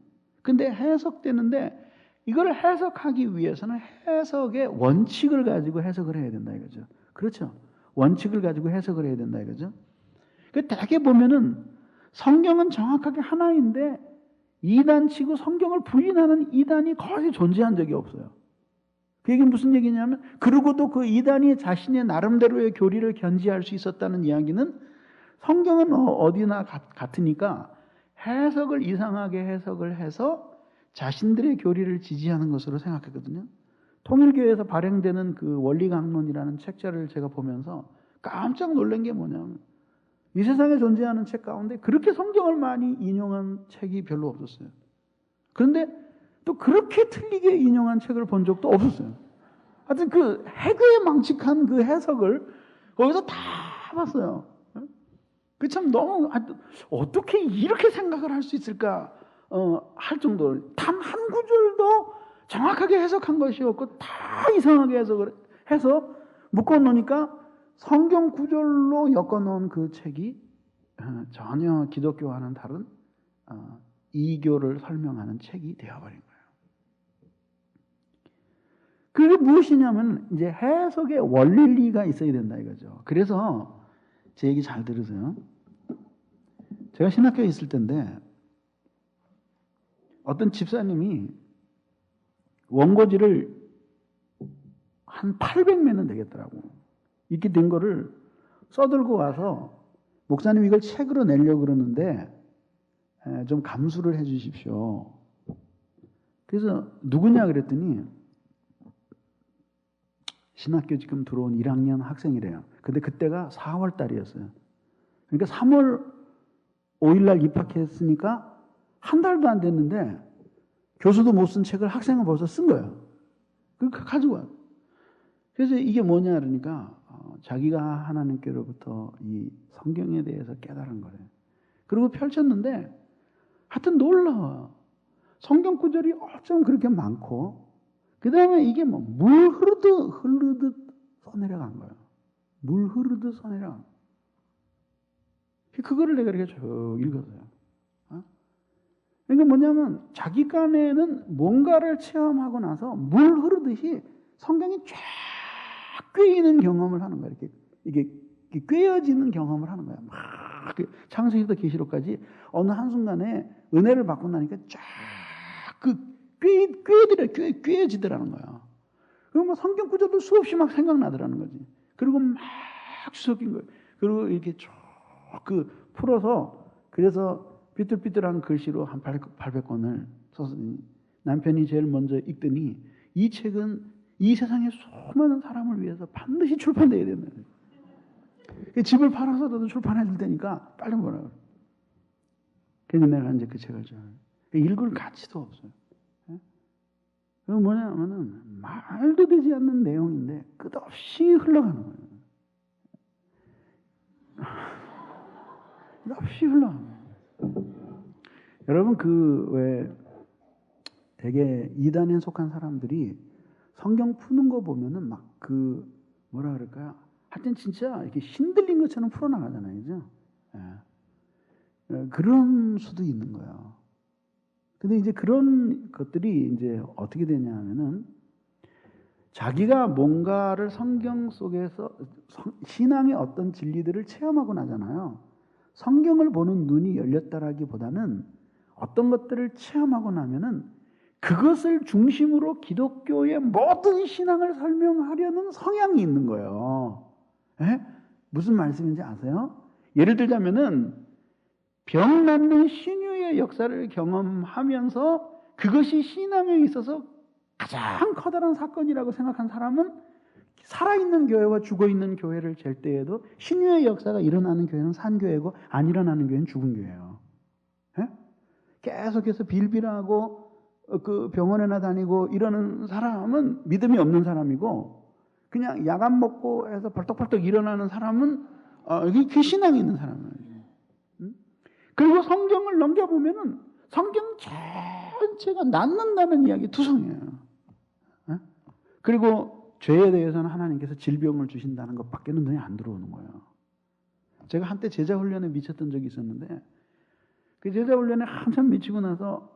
근데 해석되는데 이걸 해석하기 위해서는 해석의 원칙을 가지고 해석을 해야 된다 이거죠. 그렇죠. 원칙을 가지고 해석을 해야 된다 이거죠. 대개 보면은 성경은 정확하게 하나인데 이단치고 성경을 부인하는 이단이 거의 존재한 적이 없어요. 그 얘기는 무슨 얘기냐면 그러고도 그 이단이 자신의 나름대로의 교리를 견지할 수 있었다는 이야기는 성경은 어디나 같으니까 해석을 이상하게 해석을 해서 자신들의 교리를 지지하는 것으로 생각했거든요. 통일교회에서 발행되는 그 원리강론이라는 책자를 제가 보면서 깜짝 놀란 게 뭐냐면 이 세상에 존재하는 책 가운데 그렇게 성경을 많이 인용한 책이 별로 없었어요. 그런데 또 그렇게 틀리게 인용한 책을 본 적도 없었어요. 하여튼 그 해괴에 망측한 그 해석을 거기서 다 봤어요. 그 참 너무 어떻게 이렇게 생각을 할 수 있을까 할 정도로 단 한 구절도 정확하게 해석한 것이 없고 다 이상하게 해석을 해서 묶어놓으니까 성경 구절로 엮어놓은 그 책이 전혀 기독교와는 다른 이교를 설명하는 책이 되어버린 거예요. 그게 무엇이냐면 이제 해석의 원리가 있어야 된다 이거죠. 그래서 제 얘기 잘 들으세요. 제가 신학교에 있을 때인데 어떤 집사님이 원고지를 한 800매는 되겠더라고. 이렇게 된 거를 써들고 와서 목사님 이걸 책으로 내려고 그러는데 좀 감수를 해 주십시오. 그래서 누구냐 그랬더니 신학교 지금 들어온 1학년 학생이래요. 근데 그때가 4월 달이었어요. 그러니까 3월 5일 날 입학했으니까 한 달도 안 됐는데 교수도 못 쓴 책을 학생은 벌써 쓴 거예요. 그러니까 가지고 와요. 그래서 이게 뭐냐 그러니까 자기가 하나님께로부터 이 성경에 대해서 깨달은 거예요. 그리고 펼쳤는데 하여튼 놀라워. 성경 구절이 어쩜 그렇게 많고 그 다음에 이게 뭐 물 흐르듯 써내려간 거예요. 물 흐르듯 써내려간 거예요. 그거를 내가 이렇게 쭉 읽었어요. 그러니까 뭐냐면 자기 간에는 뭔가를 체험하고 나서 물 흐르듯이 성경이 쫙 꿰이는 경험을 하는 거예요. 이게 꿰어지는 경험을 하는 거예요. 막 창세기부터 계시록까지 어느 한순간에 은혜를 받고 나니까 쫙 꿰어지더라는 거야. 그리고 막 성경 구절도 수없이 막 생각나더라는 거지. 그리고 막 섞인 거예요. 그리고 이렇게 쭉 풀어서 그래서 삐뚤삐뚤한 글씨로 한 800권을 썼으니 남편이 제일 먼저 읽더니 이 책은 이 세상의 수많은 사람을 위해서 반드시 출판돼야 된다. 집을 팔아서라도 출판해 줄 테니까 빨리 보라고. 그래서 내가 이제 그 책을 읽을 가치도 없어요. 그건 뭐냐면은 말도 되지 않는 내용인데 끝없이 흘러가는 거예요. 끝없이 흘러가는 거예요. 여러분 왜 되게 이단에 속한 사람들이 성경 푸는 거 보면은 막 뭐라 그럴까요? 하여튼 진짜 이렇게 신들린 것처럼 풀어나가잖아요, 그죠? 예. 그런 수도 있는 거예요. 근데 이제 그런 것들이 이제 어떻게 되냐 하면은 자기가 뭔가를 성경 속에서 신앙의 어떤 진리들을 체험하고 나잖아요. 성경을 보는 눈이 열렸다라기보다는 어떤 것들을 체험하고 나면은 그것을 중심으로 기독교의 모든 신앙을 설명하려는 성향이 있는 거예요. 에? 무슨 말씀인지 아세요? 예를 들자면은 병 낫는 신유의 역사를 경험하면서 그것이 신앙에 있어서 가장 커다란 사건이라고 생각한 사람은 살아있는 교회와 죽어있는 교회를 잴 때에도 신유의 역사가 일어나는 교회는 산 교회고 안 일어나는 교회는 죽은 교회예요. 에? 계속해서 빌빌하고 그 병원에나 다니고 이러는 사람은 믿음이 없는 사람이고 그냥 약 안 먹고 해서 벌떡벌떡 일어나는 사람은 이게 신앙이 있는 사람이에요. 그리고 성경을 넘겨보면은 성경 전체가 낫는다는 이야기 투성이에요. 그리고 죄에 대해서는 하나님께서 질병을 주신다는 것밖에는 눈에 안 들어오는 거예요. 제가 한때 제자 훈련에 미쳤던 적이 있었는데 그 제자 훈련에 한참 미치고 나서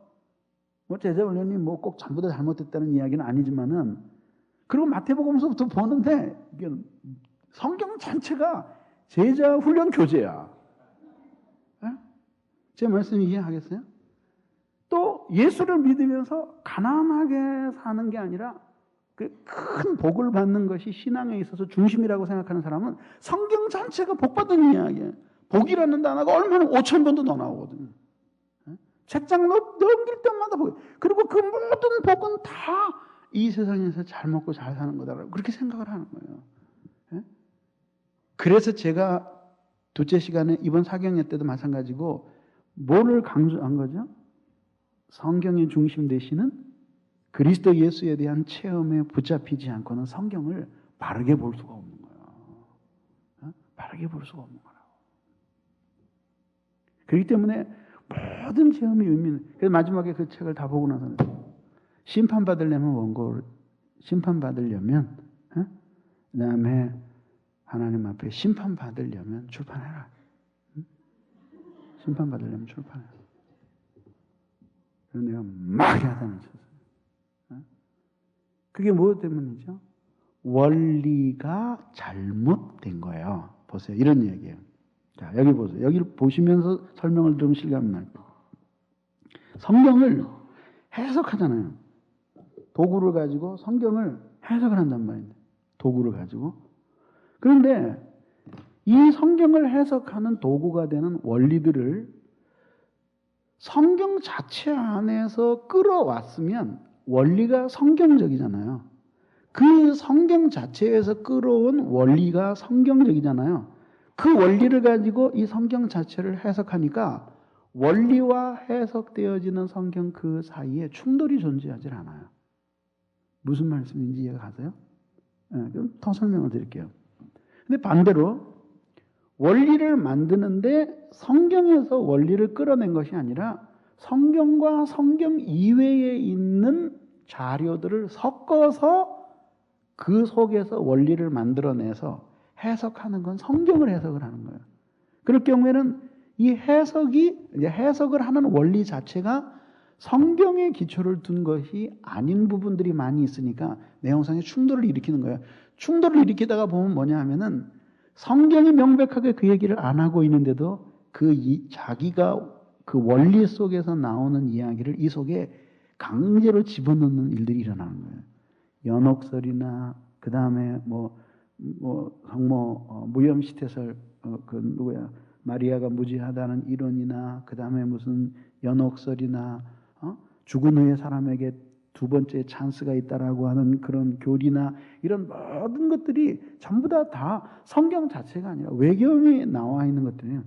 뭐 제자 훈련이 뭐 꼭 전부 다 잘못됐다는 이야기는 아니지만은 그리고 마태복음서부터 보는데 이게 성경 전체가 제자 훈련 교재야. 제 말씀 이해하겠어요? 또 예수를 믿으면서 가난하게 사는 게 아니라 그 큰 복을 받는 것이 신앙에 있어서 중심이라고 생각하는 사람은 성경 전체가 복받은 이야기예요. 복이라는 단어가 얼마나 5,000번도 더 나오거든요. 책장 넘길 때마다 복. 그리고 그 모든 복은 다 이 세상에서 잘 먹고 잘 사는 거다라고 그렇게 생각을 하는 거예요. 그래서 제가 둘째 시간에 이번 사경회 때도 마찬가지고 뭐를 강조한 거죠? 성경의 중심 되시는 그리스도 예수에 대한 체험에 붙잡히지 않고는 성경을 바르게 볼 수가 없는 거예요. 바르게 볼 수가 없는 거라고. 그렇기 때문에 모든 체험의 의미는 그래서 마지막에 그 책을 다 보고 나서는 심판받으려면 원고를 심판받으려면 그 다음에 하나님 앞에 심판받으려면 출판해라. 심판받으려면 출판해라. 그래서 내가 막 야단을 쳤어요. 그게 무엇 때문이죠? 원리가 잘못된 거예요. 보세요. 이런 얘기예요. 자, 여기 보세요. 여기를 보시면서 설명을 들으면 실감이 날 거예요. 성경을 해석하잖아요. 도구를 가지고 성경을 해석을 한단 말이에요. 도구를 가지고. 그런데 이 성경을 해석하는 도구가 되는 원리들을 성경 자체 안에서 끌어왔으면 원리가 성경적이잖아요. 그 성경 자체에서 끌어온 원리가 성경적이잖아요. 그 원리를 가지고 이 성경 자체를 해석하니까 원리와 해석되어지는 성경 그 사이에 충돌이 존재하지 않아요. 무슨 말씀인지 이해가 가세요? 그럼 더 설명을 드릴게요. 근데 반대로 원리를 만드는데 성경에서 원리를 끌어낸 것이 아니라 성경과 성경 이외에 있는 자료들을 섞어서 그 속에서 원리를 만들어내서 해석하는 건 성경을 해석을 하는 거예요. 그럴 경우에는 이 해석을 하는 원리 자체가 성경에 기초를 둔 것이 아닌 부분들이 많이 있으니까 내용상에 충돌을 일으키는 거예요. 충돌을 일으키다가 보면 뭐냐 하면은 성경이 명백하게 그 얘기를 안 하고 있는데도 자기가 그 원리 속에서 나오는 이야기를 이 속에 강제로 집어넣는 일들이 일어나는 거예요. 연옥설이나 그 다음에 성모 무염시태설 마리아가 무지하다는 이론이나 그 다음에 무슨 연옥설이나 죽은 후에 사람에게 두 번째 찬스가 있다라고 하는 그런 교리나 이런 모든 것들이 전부 다 성경 자체가 아니라 외경에 나와 있는 것들이에요.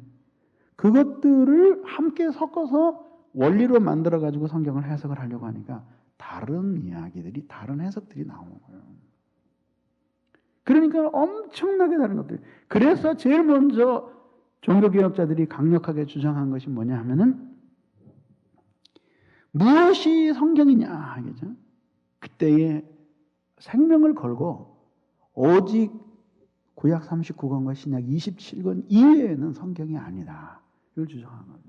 그것들을 함께 섞어서 원리로 만들어 가지고 성경을 해석을 하려고 하니까 다른 이야기들이 다른 해석들이 나오는 거예요. 그러니까 엄청나게 다른 것들. 그래서 제일 먼저 종교개혁자들이 강력하게 주장한 것이 뭐냐 하면은 무엇이 성경이냐 하겠죠. 그때의 생명을 걸고 오직 구약 39권과 신약 27권 이외에는 성경이 아니다. 이걸 주장한 거예요.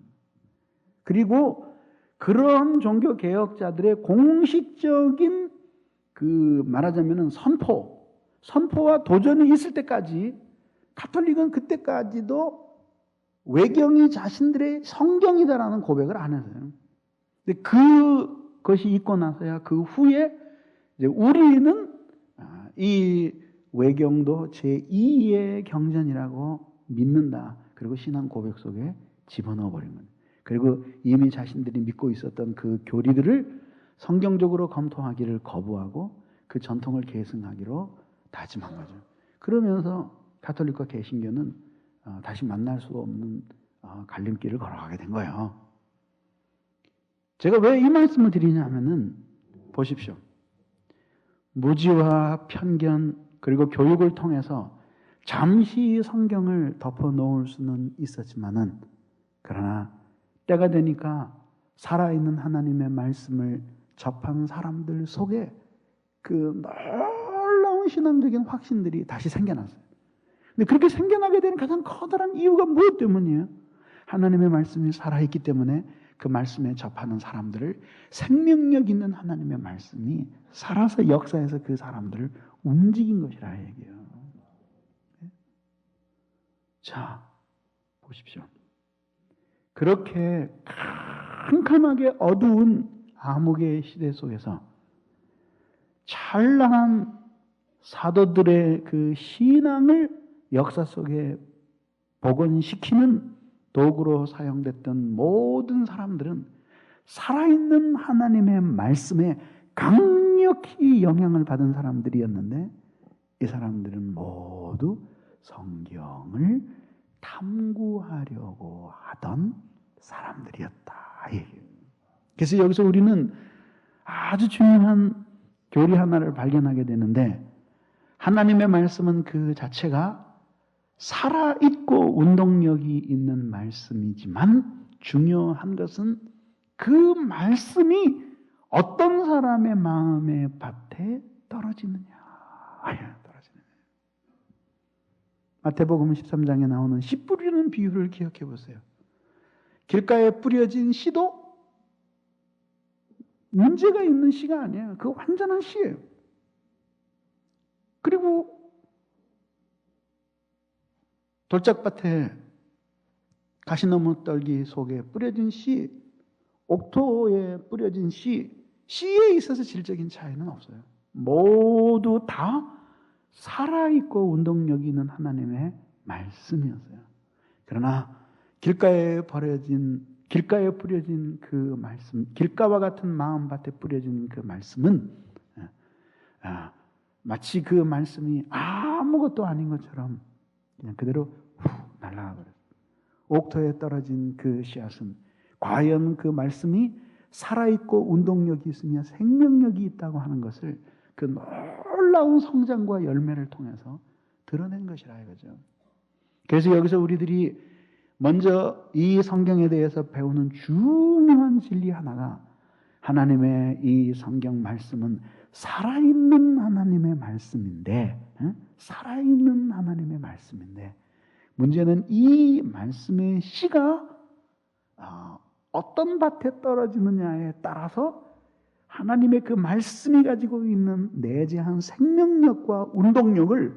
그리고 그런 종교 개혁자들의 공식적인 그 말하자면은 선포와 도전이 있을 때까지 가톨릭은 그때까지도 외경이 자신들의 성경이다라는 고백을 안 했어요. 근데 그것이 있고 나서야 그 후에 이제 우리는 이 외경도 제2의 경전이라고 믿는다. 그리고 신앙 고백 속에 집어넣어 버린 거예요. 그리고 이미 자신들이 믿고 있었던 그 교리들을 성경적으로 검토하기를 거부하고 그 전통을 계승하기로 다짐한 거죠. 그러면서 가톨릭과 개신교는 다시 만날 수 없는 갈림길을 걸어가게 된 거예요. 제가 왜 이 말씀을 드리냐면은 보십시오. 무지와 편견 그리고 교육을 통해서 잠시 성경을 덮어 놓을 수는 있었지만은 그러나 때가 되니까 살아있는 하나님의 말씀을 접한 사람들 속에 그 놀라운 신앙적인 확신들이 다시 생겨났어요. 근데 그렇게 생겨나게 되는 가장 커다란 이유가 무엇 때문이에요? 하나님의 말씀이 살아있기 때문에 그 말씀에 접하는 사람들을 생명력 있는 하나님의 말씀이 살아서 역사에서 그 사람들을 움직인 것이라 얘기해요. 자, 보십시오. 그렇게 캄캄하게 어두운 암흑의 시대 속에서 찬란한 사도들의 그 신앙을 역사 속에 복원시키는 도구로 사용됐던 모든 사람들은 살아있는 하나님의 말씀에 강력히 영향을 받은 사람들이었는데 이 사람들은 모두 성경을 탐구하려고 하던 사람들이었다. 그래서 여기서 우리는 아주 중요한 교리 하나를 발견하게 되는데 하나님의 말씀은 그 자체가 살아있고 운동력이 있는 말씀이지만 중요한 것은 그 말씀이 어떤 사람의 마음의 밭에 떨어지느냐. 마태복음 13장에 나오는 씨 뿌리는 비유를 기억해 보세요. 길가에 뿌려진 씨도 문제가 있는 씨가 아니에요. 그 완전한 씨예요. 그리고 돌짝밭에 가시나무 떨기 속에 뿌려진 씨, 옥토에 뿌려진 씨에 있어서 질적인 차이는 없어요. 모두 다 살아있고 운동력 있는 하나님의 말씀이었어요. 그러나 길가에 뿌려진 그 말씀, 길가와 같은 마음밭에 뿌려진 그 말씀은 마치 그 말씀이 아무것도 아닌 것처럼 그냥 그대로 날아가 버렸어요. 옥토에 떨어진 그 씨앗은 과연 그 말씀이 살아있고 운동력이 있으며 생명력이 있다고 하는 것을 그 놀라운 성장과 열매를 통해서 드러낸 것이라 이거죠. 그래서 여기서 우리들이 먼저 이 성경에 대해서 배우는 중요한 진리 하나가 하나님의 이 성경 말씀은 살아있는 하나님의 말씀인데 살아있는 하나님의 말씀인데 문제는 이 말씀의 씨가 어떤 밭에 떨어지느냐에 따라서 하나님의 그 말씀이 가지고 있는 내재한 생명력과 운동력을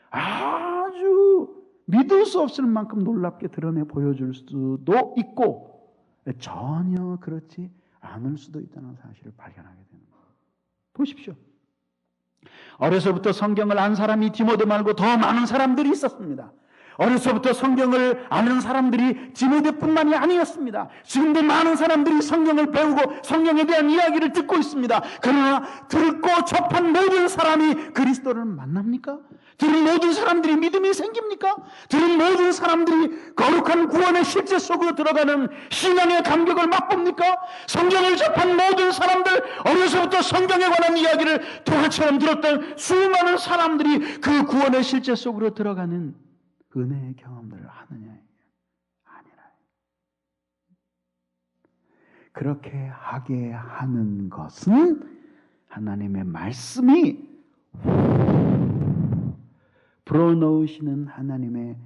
아주 믿을 수 없을 만큼 놀랍게 드러내 보여줄 수도 있고 전혀 그렇지 않을 수도 있다는 사실을 발견하게 되는 거예요. 보십시오. 어려서부터 성경을 안 사람이 디모데 말고 더 많은 사람들이 있었습니다. 어려서부터 성경을 아는 사람들이 디모데뿐만이 아니었습니다. 지금도 많은 사람들이 성경을 배우고 성경에 대한 이야기를 듣고 있습니다. 그러나 듣고 접한 모든 사람이 그리스도를 만납니까? 들은 모든 사람들이 믿음이 생깁니까? 들은 모든 사람들이 거룩한 구원의 실제 속으로 들어가는 신앙의 감격을 맛봅니까? 성경을 접한 모든 사람들, 어려서부터 성경에 관한 이야기를 동화처럼 들었던 수많은 사람들이 그 구원의 실제 속으로 들어가는 은혜의 경험들을 하느냐? 아니라. 그렇게 하게 하는 것은 하나님의 말씀이 불어넣으시는 하나님의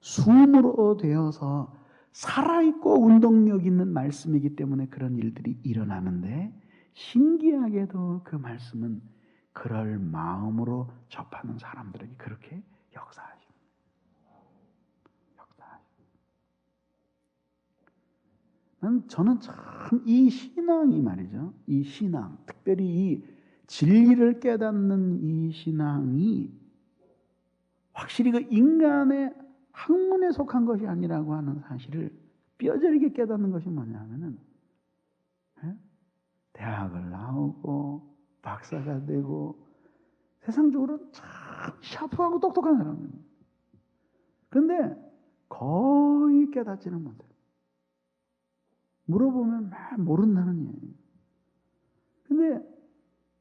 숨으로 되어서 살아있고 운동력 있는 말씀이기 때문에 그런 일들이 일어나는데 신기하게도 그 말씀은 그럴 마음으로 접하는 사람들에게 그렇게 역사하십니다. 저는 참 이 신앙이 말이죠. 이 신앙, 특별히 이 진리를 깨닫는 이 신앙이 확실히 그 인간의 학문에 속한 것이 아니라고 하는 사실을 뼈저리게 깨닫는 것이 뭐냐면은 대학을 나오고 박사가 되고 세상적으로 참 샤프하고 똑똑한 사람입니다. 그런데 거의 깨닫지는 못해요. 물어보면 막 모른다는 얘기예요. 근데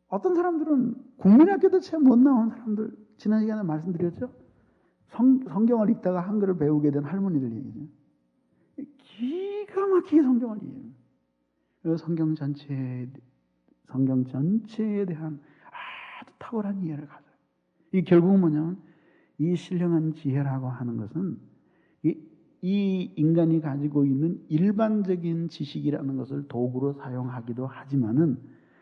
어떤 사람들은 국민학교도 채 못 나온 사람들, 지난 시간에 말씀드렸죠? 성경을 읽다가 한글을 배우게 된 할머니들 얘기죠. 기가 막히게 성경을 이해해요. 성경 전체에 대한 아주 탁월한 이해를 가져요. 이 결국은 뭐냐면 이 신령한 지혜라고 하는 것은 이 인간이 가지고 있는 일반적인 지식이라는 것을 도구로 사용하기도 하지만은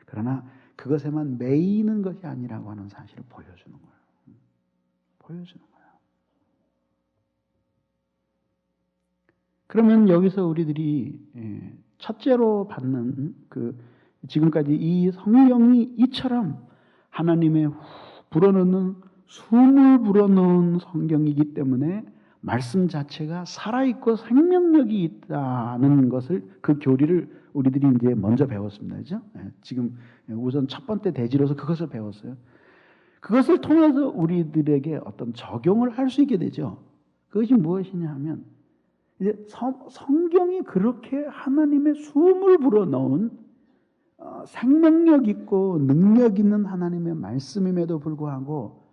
그러나 그것에만 매이는 것이 아니라고 하는 사실을 보여주는 거예요. 보여주는 거예요. 그러면 여기서 우리들이 첫째로 받는 지금까지 이 성경이 이처럼 하나님의 숨을 불어넣은 성경이기 때문에 말씀 자체가 살아있고 생명력이 있다는 것을 그 교리를 우리들이 이제 먼저 배웠습니다. 그죠? 지금 우선 첫 번째 대지로서 그것을 배웠어요. 그것을 통해서 우리들에게 어떤 적용을 할 수 있게 되죠. 그것이 무엇이냐 하면 이제 성경이 그렇게 하나님의 숨을 불어넣은 생명력 있고 능력 있는 하나님의 말씀임에도 불구하고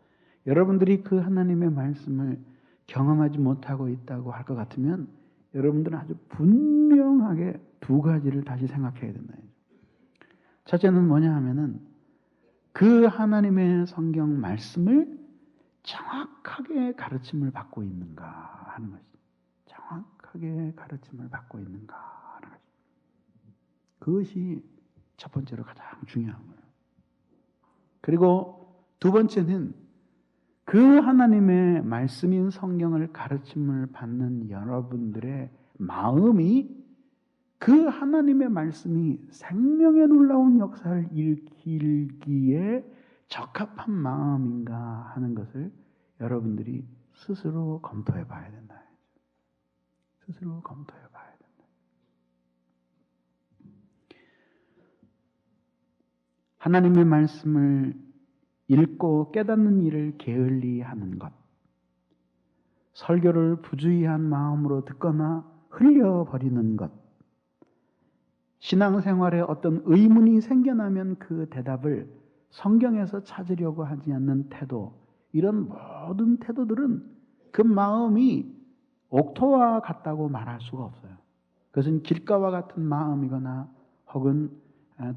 여러분들이 그 하나님의 말씀을 경험하지 못하고 있다고 할 것 같으면 여러분들은 아주 분명하게 두 가지를 다시 생각해야 된다. 첫째는 뭐냐 하면은 그 하나님의 성경 말씀을 정확하게 가르침을 받고 있는가 하는 것이죠. 정확하게 가르침을 받고 있는가 하는 것이죠. 그것이 첫 번째로 가장 중요한 거예요. 그리고 두 번째는 그 하나님의 말씀인 성경을 가르침을 받는 여러분들의 마음이 그 하나님의 말씀이 생명의 놀라운 역사를 일으키기에 적합한 마음인가 하는 것을 여러분들이 스스로 검토해 봐야 된다. 스스로 검토해 봐야 된다. 하나님의 말씀을 읽고 깨닫는 일을 게을리 하는 것, 설교를 부주의한 마음으로 듣거나 흘려버리는 것, 신앙생활에 어떤 의문이 생겨나면 그 대답을 성경에서 찾으려고 하지 않는 태도, 이런 모든 태도들은 그 마음이 옥토와 같다고 말할 수가 없어요. 그것은 길가와 같은 마음이거나 혹은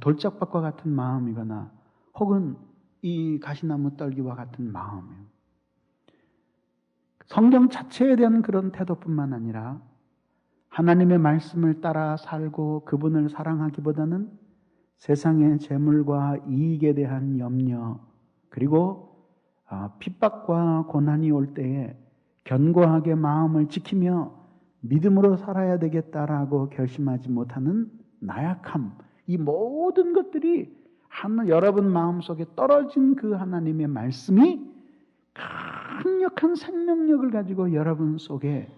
돌짝밭과 같은 마음이거나 혹은 이 가시나무 떨기와 같은 마음이에요. 성경 자체에 대한 그런 태도뿐만 아니라 하나님의 말씀을 따라 살고 그분을 사랑하기보다는 세상의 재물과 이익에 대한 염려, 그리고 핍박과 고난이 올 때에 견고하게 마음을 지키며 믿음으로 살아야 되겠다라고 결심하지 못하는 나약함, 이 모든 것들이 여러분 마음속에 떨어진 그 하나님의 말씀이 강력한 생명력을 가지고 여러분 속에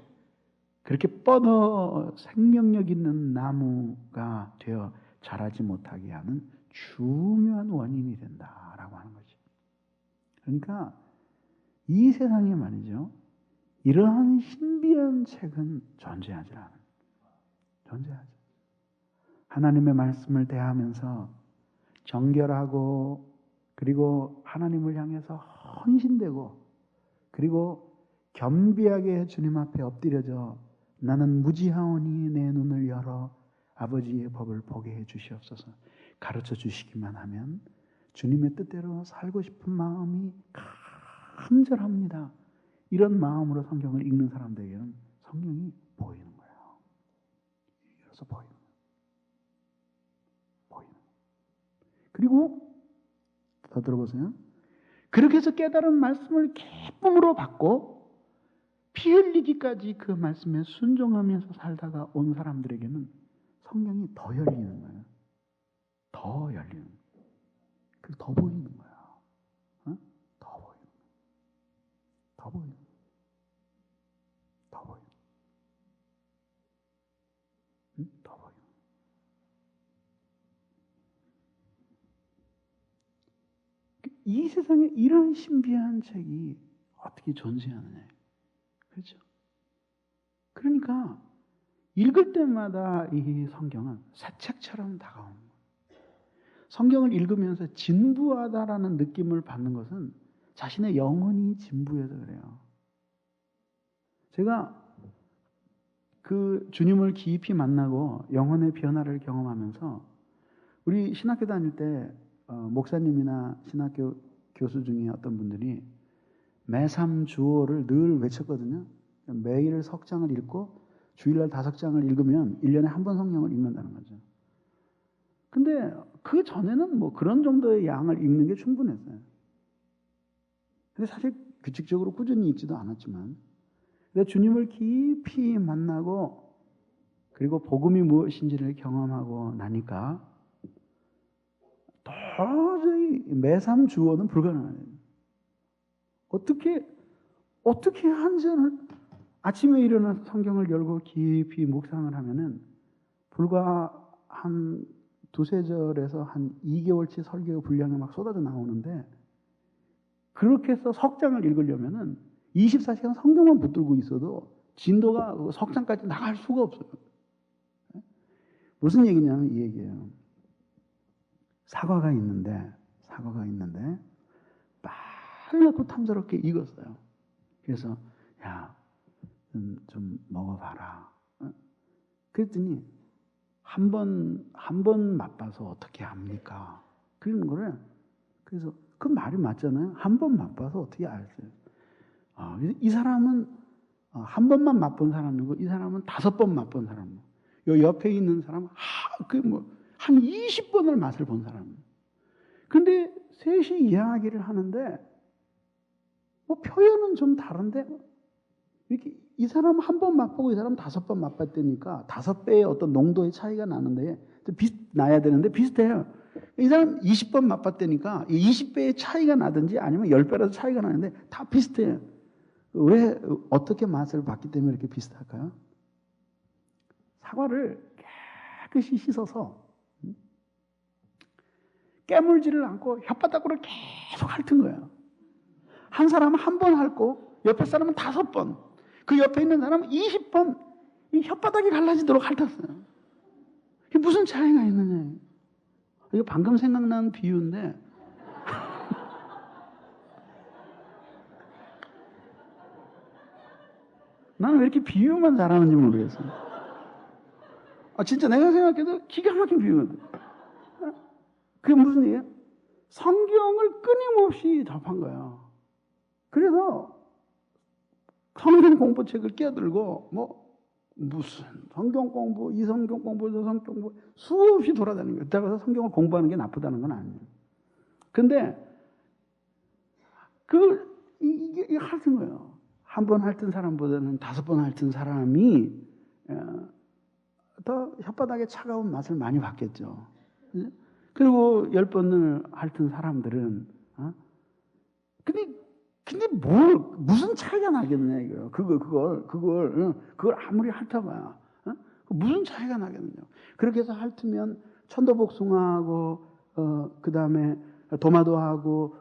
그렇게 뻗어 생명력 있는 나무가 되어 자라지 못하게 하는 중요한 원인이 된다라고 하는 거죠. 그러니까 이 세상에 말이죠, 이러한 신비한 책은 존재하지 않아요. 존재하지. 하나님의 말씀을 대하면서 정결하고 그리고 하나님을 향해서 헌신되고 그리고 겸비하게 주님 앞에 엎드려져 나는 무지하오니 내 눈을 열어 아버지의 법을 보게 해 주시옵소서 가르쳐 주시기만 하면 주님의 뜻대로 살고 싶은 마음이 간절합니다. 이런 마음으로 성경을 읽는 사람들에게는 성경이 보이는 거예요. 벌써 보이는. 그리고 더 들어보세요. 그렇게 해서 깨달은 말씀을 기쁨으로 받고 피 흘리기까지 그 말씀에 순종하면서 살다가 온 사람들에게는 성경이 더 열리는 거예요. 더 열리는 거예요. 그래서 더 보이는 거야. 어? 더 보이는 거예요. 더 보이는 거예요. 더 보이는 거예요. 응? 더 보이는 거예요. 이 세상에 이런 신비한 책이 어떻게 존재하느냐. 그렇죠? 그러니까 읽을 때마다 이 성경은 새 책처럼 다가오는 거예요. 성경을 읽으면서 진부하다라는 느낌을 받는 것은 자신의 영혼이 진부해서 그래요. 제가 그 주님을 깊이 만나고 영혼의 변화를 경험하면서 우리 신학교 다닐 때 목사님이나 신학교 교수 중에 어떤 분들이 매삼 주오를 늘 외쳤거든요. 매일 석 장을 읽고 주일날 5장을 읽으면 1년에 한 번 성경을 읽는다는 거죠. 근데 그 전에는 뭐 그런 정도의 양을 읽는 게 충분했어요. 근데 사실 규칙적으로 꾸준히 읽지도 않았지만 근데 주님을 깊이 만나고 그리고 복음이 무엇인지를 경험하고 나니까 도저히 매삼 주오는 불가능해요. 어떻게 한 전을 아침에 일어나서 성경을 열고 깊이 묵상을 하면은 불과 한 2-3절에서 한 2개월치 설교 분량이 막 쏟아져 나오는데 그렇게 해서 석장을 읽으려면은 24시간 성경만 붙들고 있어도 진도가 석장까지 나갈 수가 없어요. 무슨 얘기냐면 이 얘기예요. 사과가 있는데 빨갛고 탐스럽게 익었어요. 그래서 야, 좀 먹어봐라. 그랬더니 한 번 맛봐서 어떻게 합니까? 그런 거를 그래서 그 말이 맞잖아요. 한 번 맛봐서 어떻게 알았어요? 이 사람은 한 번만 맛본 사람이고 이 사람은 5번 맛본 사람이고 요 옆에 있는 사람은 한 20번을 맛을 본 사람이에요. 근데 셋이 이야기를 하는데 뭐 표현은 좀 다른데 이렇게 이 사람 한 번 맛보고 이 사람 5번 맛봤다니까 5배의 어떤 농도의 차이가 나는데 나야 되는데 비슷해요. 이 사람 20번 맛봤다니까 20배의 차이가 나든지 아니면 10배라도 차이가 나는데 다 비슷해요. 왜 어떻게 맛을 봤기 때문에 이렇게 비슷할까요? 사과를 깨끗이 씻어서 깨물지를 않고 혓바닥으로 계속 핥은 거예요. 한 사람은 한 번 핥고 옆에 사람은 5번, 그 옆에 있는 사람은 20번 이 혓바닥이 갈라지도록 핥았어요. 이게 무슨 차이가 있느냐. 이거 방금 생각난 비유인데 나는 왜 이렇게 비유만 잘하는지 모르겠어요. 진짜 내가 생각해도 기가 막힌 비유거든. 그게 무슨 얘기야? 성경을 끊임없이 접한 거야. 그래서 성경 공부책을 끼어들고 무슨 성경 공부, 이 성경 공부, 저 성경 공부 수없이 돌아다니는 거예요. 그래서 성경을 공부하는 게 나쁘다는 건 아니에요. 근데 이게 핥은 거예요. 한 번 핥은 사람보다는 5번 핥은 사람이 더 혓바닥에 차가운 맛을 많이 받겠죠. 그리고 10번을 핥은 사람들은 근데 무슨 차이가 나겠느냐 이거요. 그걸 아무리 핥아봐야 무슨 차이가 나겠느냐. 그렇게 해서 핥으면 천도복숭아하고 그 다음에 도마도하고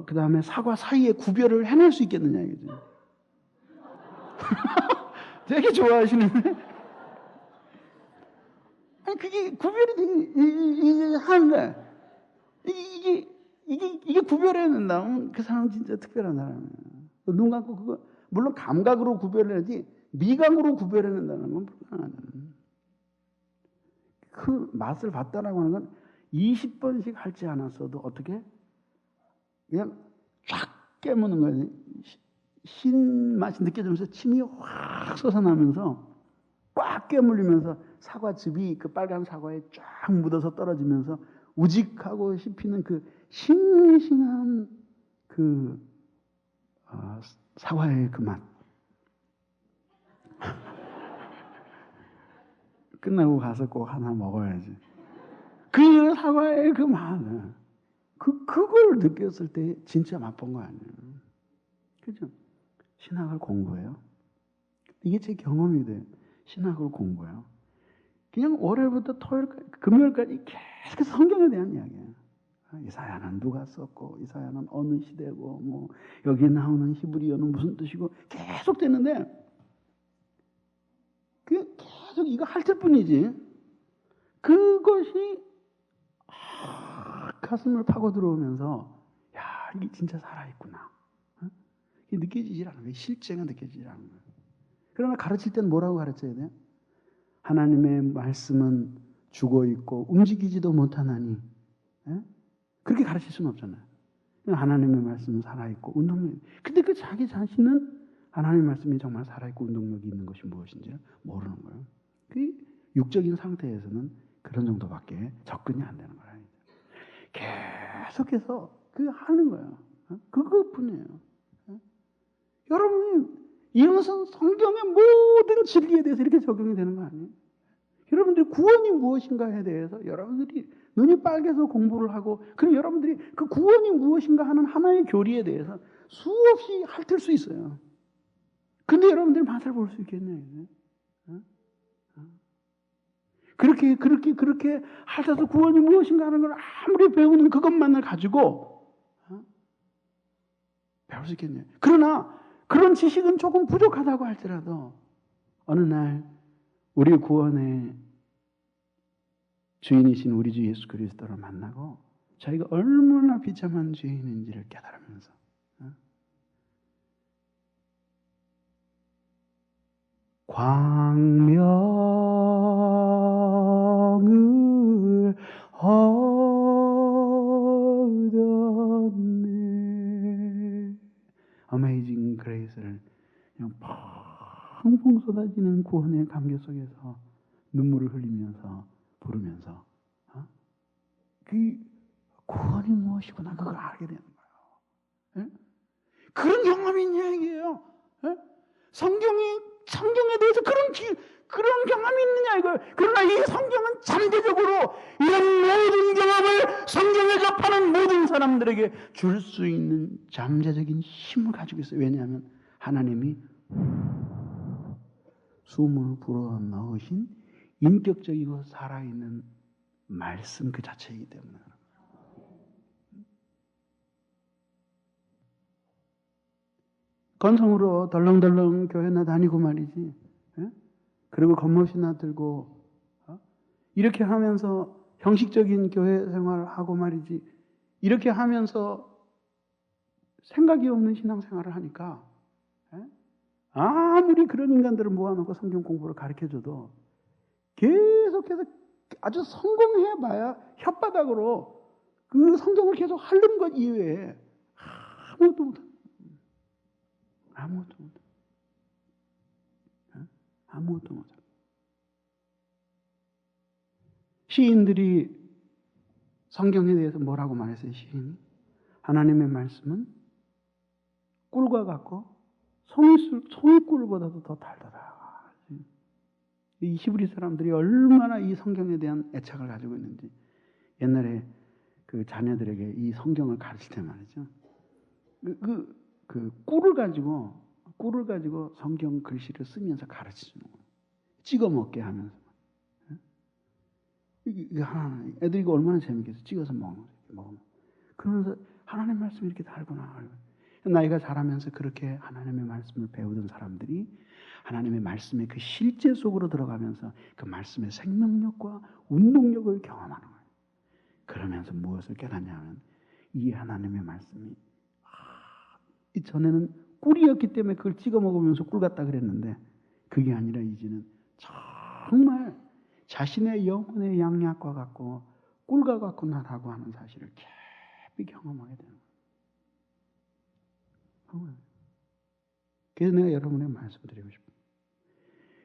그 다음에 사과 사이에 구별을 해낼 수 있겠느냐 이거죠. 되게 좋아하시는데 아니 그게 구별이 되게 하는데 이게 구별해낸다면 그 사람은 진짜 특별한 사람이에요. 눈 감고 그거 물론 감각으로 구별해야지 미각으로 구별해낸다는 건 불가능하잖아요. 그 맛을 봤다라고 하는 건 20번씩 할지 않았어도 어떻게 그냥 쫙 깨무는 거예요. 신맛이 느껴지면서 침이 확 솟아나면서 꽉 깨물리면서 사과즙이 그 빨간 사과에 쫙 묻어서 떨어지면서 우직하고 씹히는 그 싱싱한 그 사과의 그 맛. 끝나고 가서 꼭 하나 먹어야지. 그 사과의 그 맛을 그걸 느꼈을 때 진짜 맛본 거 아니에요. 그죠? 신학을 공부해요. 이게 제 경험이 돼요. 신학을 공부해요. 그냥 월요일부터 토요일까지, 금요일까지 계속 성경에 대한 이야기예요. 이사야는 누가 썼고, 이사야는 어느 시대고, 뭐 여기에 나오는 히브리어는 무슨 뜻이고 계속 되는데 계속 이거 핥을 뿐이지. 그것이 가슴을 파고 들어오면서 야 이게 진짜 살아있구나. 이게 느껴지질 않아요. 실제가 느껴지질 않아요. 그러나 가르칠 때는 뭐라고 가르쳐야 돼요? 하나님의 말씀은 죽어있고 움직이지도 못하나니. 그렇게 가르칠 수는 없잖아요. 하나님의 말씀은 살아있고 운동력이. 근데 그 자기 자신은 하나님의 말씀이 정말 살아있고 운동력이 있는 것이 무엇인지 모르는 거예요. 그 육적인 상태에서는 그런 정도밖에 접근이 안 되는 거예요. 계속해서 그 하는 거예요. 그것뿐이에요. 여러분이 이것은 성경의 모든 진리에 대해서 이렇게 적용이 되는 거 아니에요? 여러분들이 구원이 무엇인가에 대해서 여러분들이 눈이 빨개서 공부를 하고 그럼 여러분들이 그 구원이 무엇인가 하는 하나의 교리에 대해서 수없이 핥을 수 있어요. 근데 여러분들이 맛을 볼 수 있겠냐? 그렇게 핥아서 구원이 무엇인가 하는 걸 아무리 배우는 그것만을 가지고 배울 수 있겠냐? 그러나 그런 지식은 조금 부족하다고 할지라도 어느 날 우리 구원의 주인이신 우리 주 예수 그리스도를 만나고 자기가 얼마나 비참한 죄인인지를 깨달으면서 광명을 얻었네. 어메이징 그레이스를 그냥 펑펑 쏟아지는 구원의 감격 속에서 눈물을 흘리면서 부르면서 그 구원이 무엇이구나 그걸 알게 되는 거예요. 그런 경험이 있냐 이게요. 성경에 대해서 그런 경험이 있느냐 이거예요. 그러나 이 성경은 잠재적으로 이런 모든 경험을 성경에 접하는 모든 사람들에게 줄 수 있는 잠재적인 힘을 가지고 있어요. 왜냐하면 하나님이 숨을 불어넣으신 인격적이고 살아있는 말씀 그 자체이기 때문에. 건성으로 덜렁덜렁 교회나 다니고 말이지. 그리고 겉멋이나 들고 이렇게 하면서 형식적인 교회 생활을 하고 말이지. 이렇게 하면서 생각이 없는 신앙생활을 하니까 아무리 그런 인간들을 모아놓고 성경 공부를 가르쳐줘도 계속해서 아주 성공해봐야 혓바닥으로 그 성경을 계속 핥는 것 이외에 아무것도 못해. 아무것도 못해. 아무것도 못해. 시인들이 성경에 대해서 뭐라고 말했어요? 시인이 하나님의 말씀은 꿀과 같고 송이꿀보다도 더 달다다. 이 히브리 사람들이 얼마나 이 성경에 대한 애착을 가지고 있는지 옛날에 그 자녀들에게 이 성경을 가르칠 때 말이죠. 그 꿀을 가지고 성경 글씨를 쓰면서 가르치는 거예요. 찍어 먹게 하면서. 이게 하나 애들이 이거 얼마나 재밌겠어. 찍어서 먹으면. 그러면서 하나님의 말씀이 이렇게 달구나. 나이가 자라면서 그렇게 하나님의 말씀을 배우던 사람들이 하나님의 말씀의 그 실제 속으로 들어가면서 그 말씀의 생명력과 운동력을 경험하는 거예요. 그러면서 무엇을 깨닫냐면 이 하나님의 말씀이 전에는 꿀이었기 때문에 그걸 찍어 먹으면서 꿀 같다 그랬는데 그게 아니라 이제는 정말 자신의 영혼의 양약과 같고 꿀과 같구나라고 하는 사실을 깊이 경험하게 되는 거예요. 그래서 내가 여러분에게 말씀드리고 싶어요.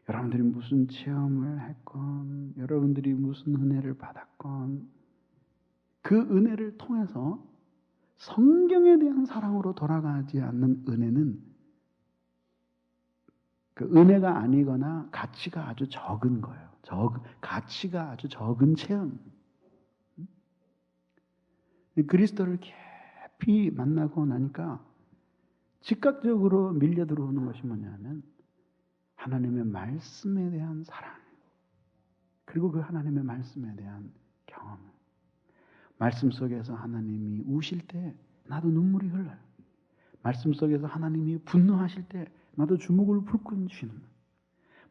여러분들이 무슨 체험을 했건, 여러분들이 무슨 은혜를 받았건, 그 은혜를 통해서 성경에 대한 사랑으로 돌아가지 않는 은혜는 그 은혜가 아니거나 가치가 아주 적은 거예요. 가치가 아주 적은 체험. 그리스도를 깊이 만나고 나니까 즉각적으로 밀려 들어오는 것이 뭐냐면 하나님의 말씀에 대한 사랑, 그리고 그 하나님의 말씀에 대한 경험. 말씀 속에서 하나님이 우실 때 나도 눈물이 흘러요. 말씀 속에서 하나님이 분노하실 때 나도 주먹을 불끈 쥐는 거예요.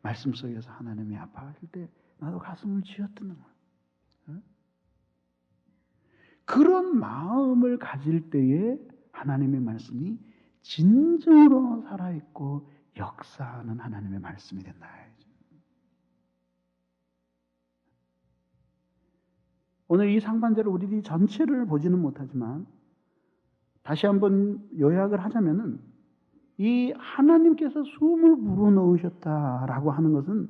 말씀 속에서 하나님이 아파하실 때 나도 가슴을 쥐어뜯는 거예요. 그런 마음을 가질 때에 하나님의 말씀이 진정으로 살아있고 역사하는 하나님의 말씀이 된다. 오늘 이 상반절을 우리들이 전체를 보지는 못하지만 다시 한번 요약을 하자면은 이 하나님께서 숨을 불어넣으셨다라고 하는 것은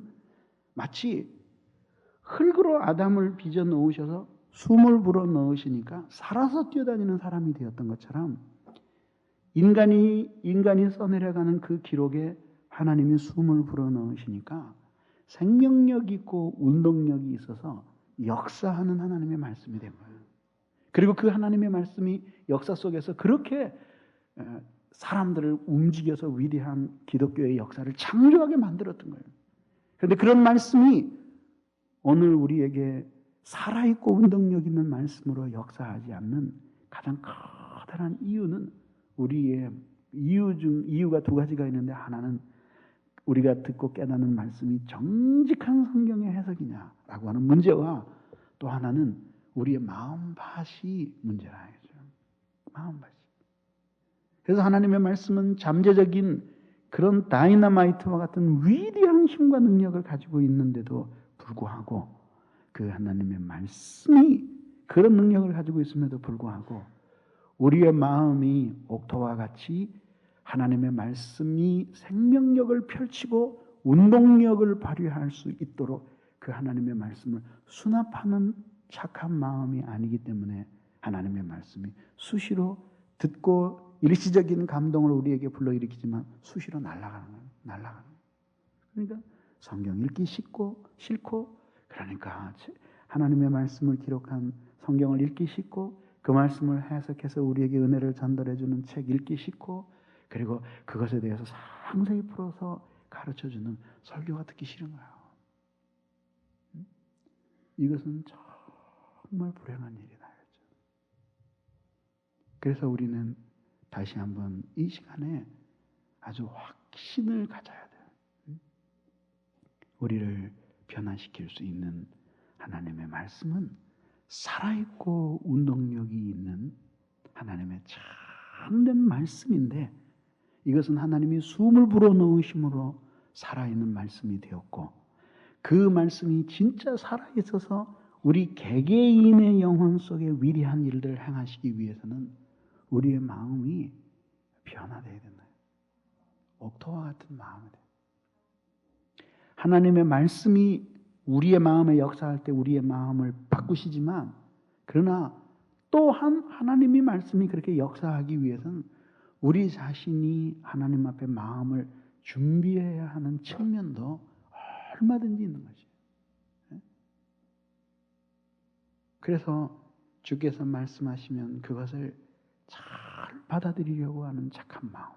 마치 흙으로 아담을 빚어 넣으셔서 숨을 불어넣으시니까 살아서 뛰어다니는 사람이 되었던 것처럼 인간이 써내려가는 그 기록에 하나님이 숨을 불어넣으시니까 생명력 있고 운동력이 있어서 역사하는 하나님의 말씀이 된 거예요. 그리고 그 하나님의 말씀이 역사 속에서 그렇게 사람들을 움직여서 위대한 기독교의 역사를 창조하게 만들었던 거예요. 그런데 그런 말씀이 오늘 우리에게 살아있고 운동력 있는 말씀으로 역사하지 않는 가장 커다란 이유는 우리의 이유가 두 가지가 있는데, 하나는 우리가 듣고 깨닫는 말씀이 정직한 성경의 해석이냐라고 하는 문제와 또 하나는 우리의 마음밭이 문제라 하죠. 마음밭이. 그래서 하나님의 말씀은 잠재적인 그런 다이너마이트와 같은 위대한 힘과 능력을 가지고 있는데도 불구하고 그 하나님의 말씀이 그런 능력을 가지고 있음에도 불구하고 우리의 마음이 옥토와 같이 하나님의 말씀이 생명력을 펼치고 운동력을 발휘할 수 있도록 그 하나님의 말씀을 수납하는 착한 마음이 아니기 때문에 하나님의 말씀이 수시로 듣고 일시적인 감동을 우리에게 불러일으키지만 수시로 날아가는 거예요. 그러니까 성경 읽기 싫고 그러니까 하나님의 말씀을 기록한 성경을 읽기 싫고 그 말씀을 해석해서 우리에게 은혜를 전달해 주는 책 읽기 싫고 그리고 그것에 대해서 상세히 풀어서 가르쳐주는 설교가 듣기 싫은 거예요. 이것은 정말 불행한 일이다. 그래서 우리는 다시 한번 이 시간에 아주 확신을 가져야 돼요. 우리를 변화시킬 수 있는 하나님의 말씀은 살아있고 운동력이 있는 하나님의 참된 말씀인데, 이것은 하나님이 숨을 불어넣으심으로 살아있는 말씀이 되었고, 그 말씀이 진짜 살아있어서 우리 개개인의 영혼 속에 위대한 일들을 행하시기 위해서는 우리의 마음이 변화되어야 된다. 옥토와 같은 마음이 돼. 하나님의 말씀이 우리의 마음에 역사할 때 우리의 마음을 바꾸시지만, 그러나 또한 하나님의 말씀이 그렇게 역사하기 위해서는 우리 자신이 하나님 앞에 마음을 준비해야 하는 측면도 얼마든지 있는 거지. 그래서 주께서 말씀하시면 그것을 잘 받아들이려고 하는 착한 마음,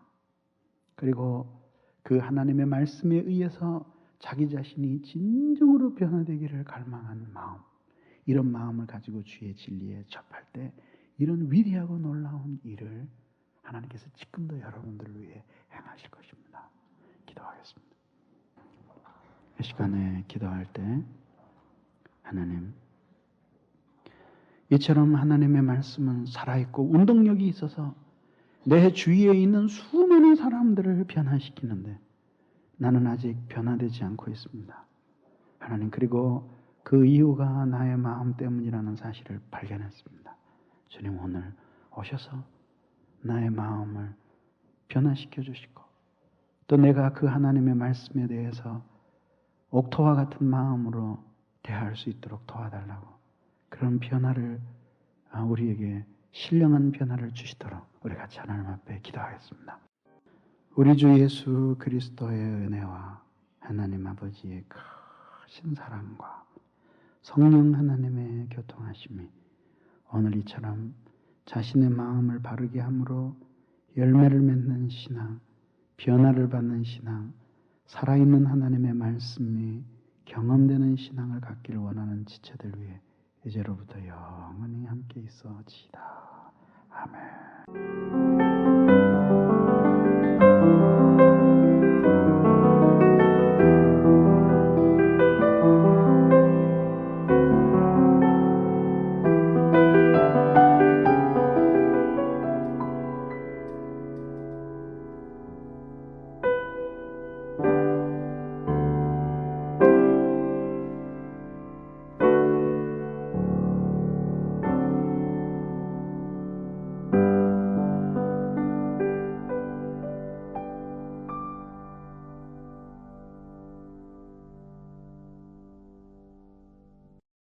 그리고 그 하나님의 말씀에 의해서 자기 자신이 진정으로 변화되기를 갈망하는 마음, 이런 마음을 가지고 주의 진리에 접할 때 이런 위대하고 놀라운 일을 하나님께서 지금도 여러분들을 위해 행하실 것입니다. 기도하겠습니다. 이 시간에 기도할 때 하나님, 이처럼 하나님의 말씀은 살아있고 운동력이 있어서 내 주위에 있는 수많은 사람들을 변화시키는데 나는 아직 변화되지 않고 있습니다. 하나님, 그리고 그 이유가 나의 마음 때문이라는 사실을 발견했습니다. 주님, 오늘 오셔서 나의 마음을 변화시켜 주시고 또 내가 그 하나님의 말씀에 대해서 옥토와 같은 마음으로 대할 수 있도록 도와달라고, 그런 변화를 우리에게 신령한 변화를 주시도록 우리 같이 하나님 앞에 기도하겠습니다. 우리 주 예수 그리스도의 은혜와 하나님 아버지의 크신 사랑과 성령 하나님의 교통하심이 오늘 이처럼 자신의 마음을 바르게 함으로 열매를 맺는 신앙, 변화를 받는 신앙, 살아있는 하나님의 말씀이 경험되는 신앙을 갖기를 원하는 지체들 위해 이제로부터 영원히 함께 있어지이다. 아멘.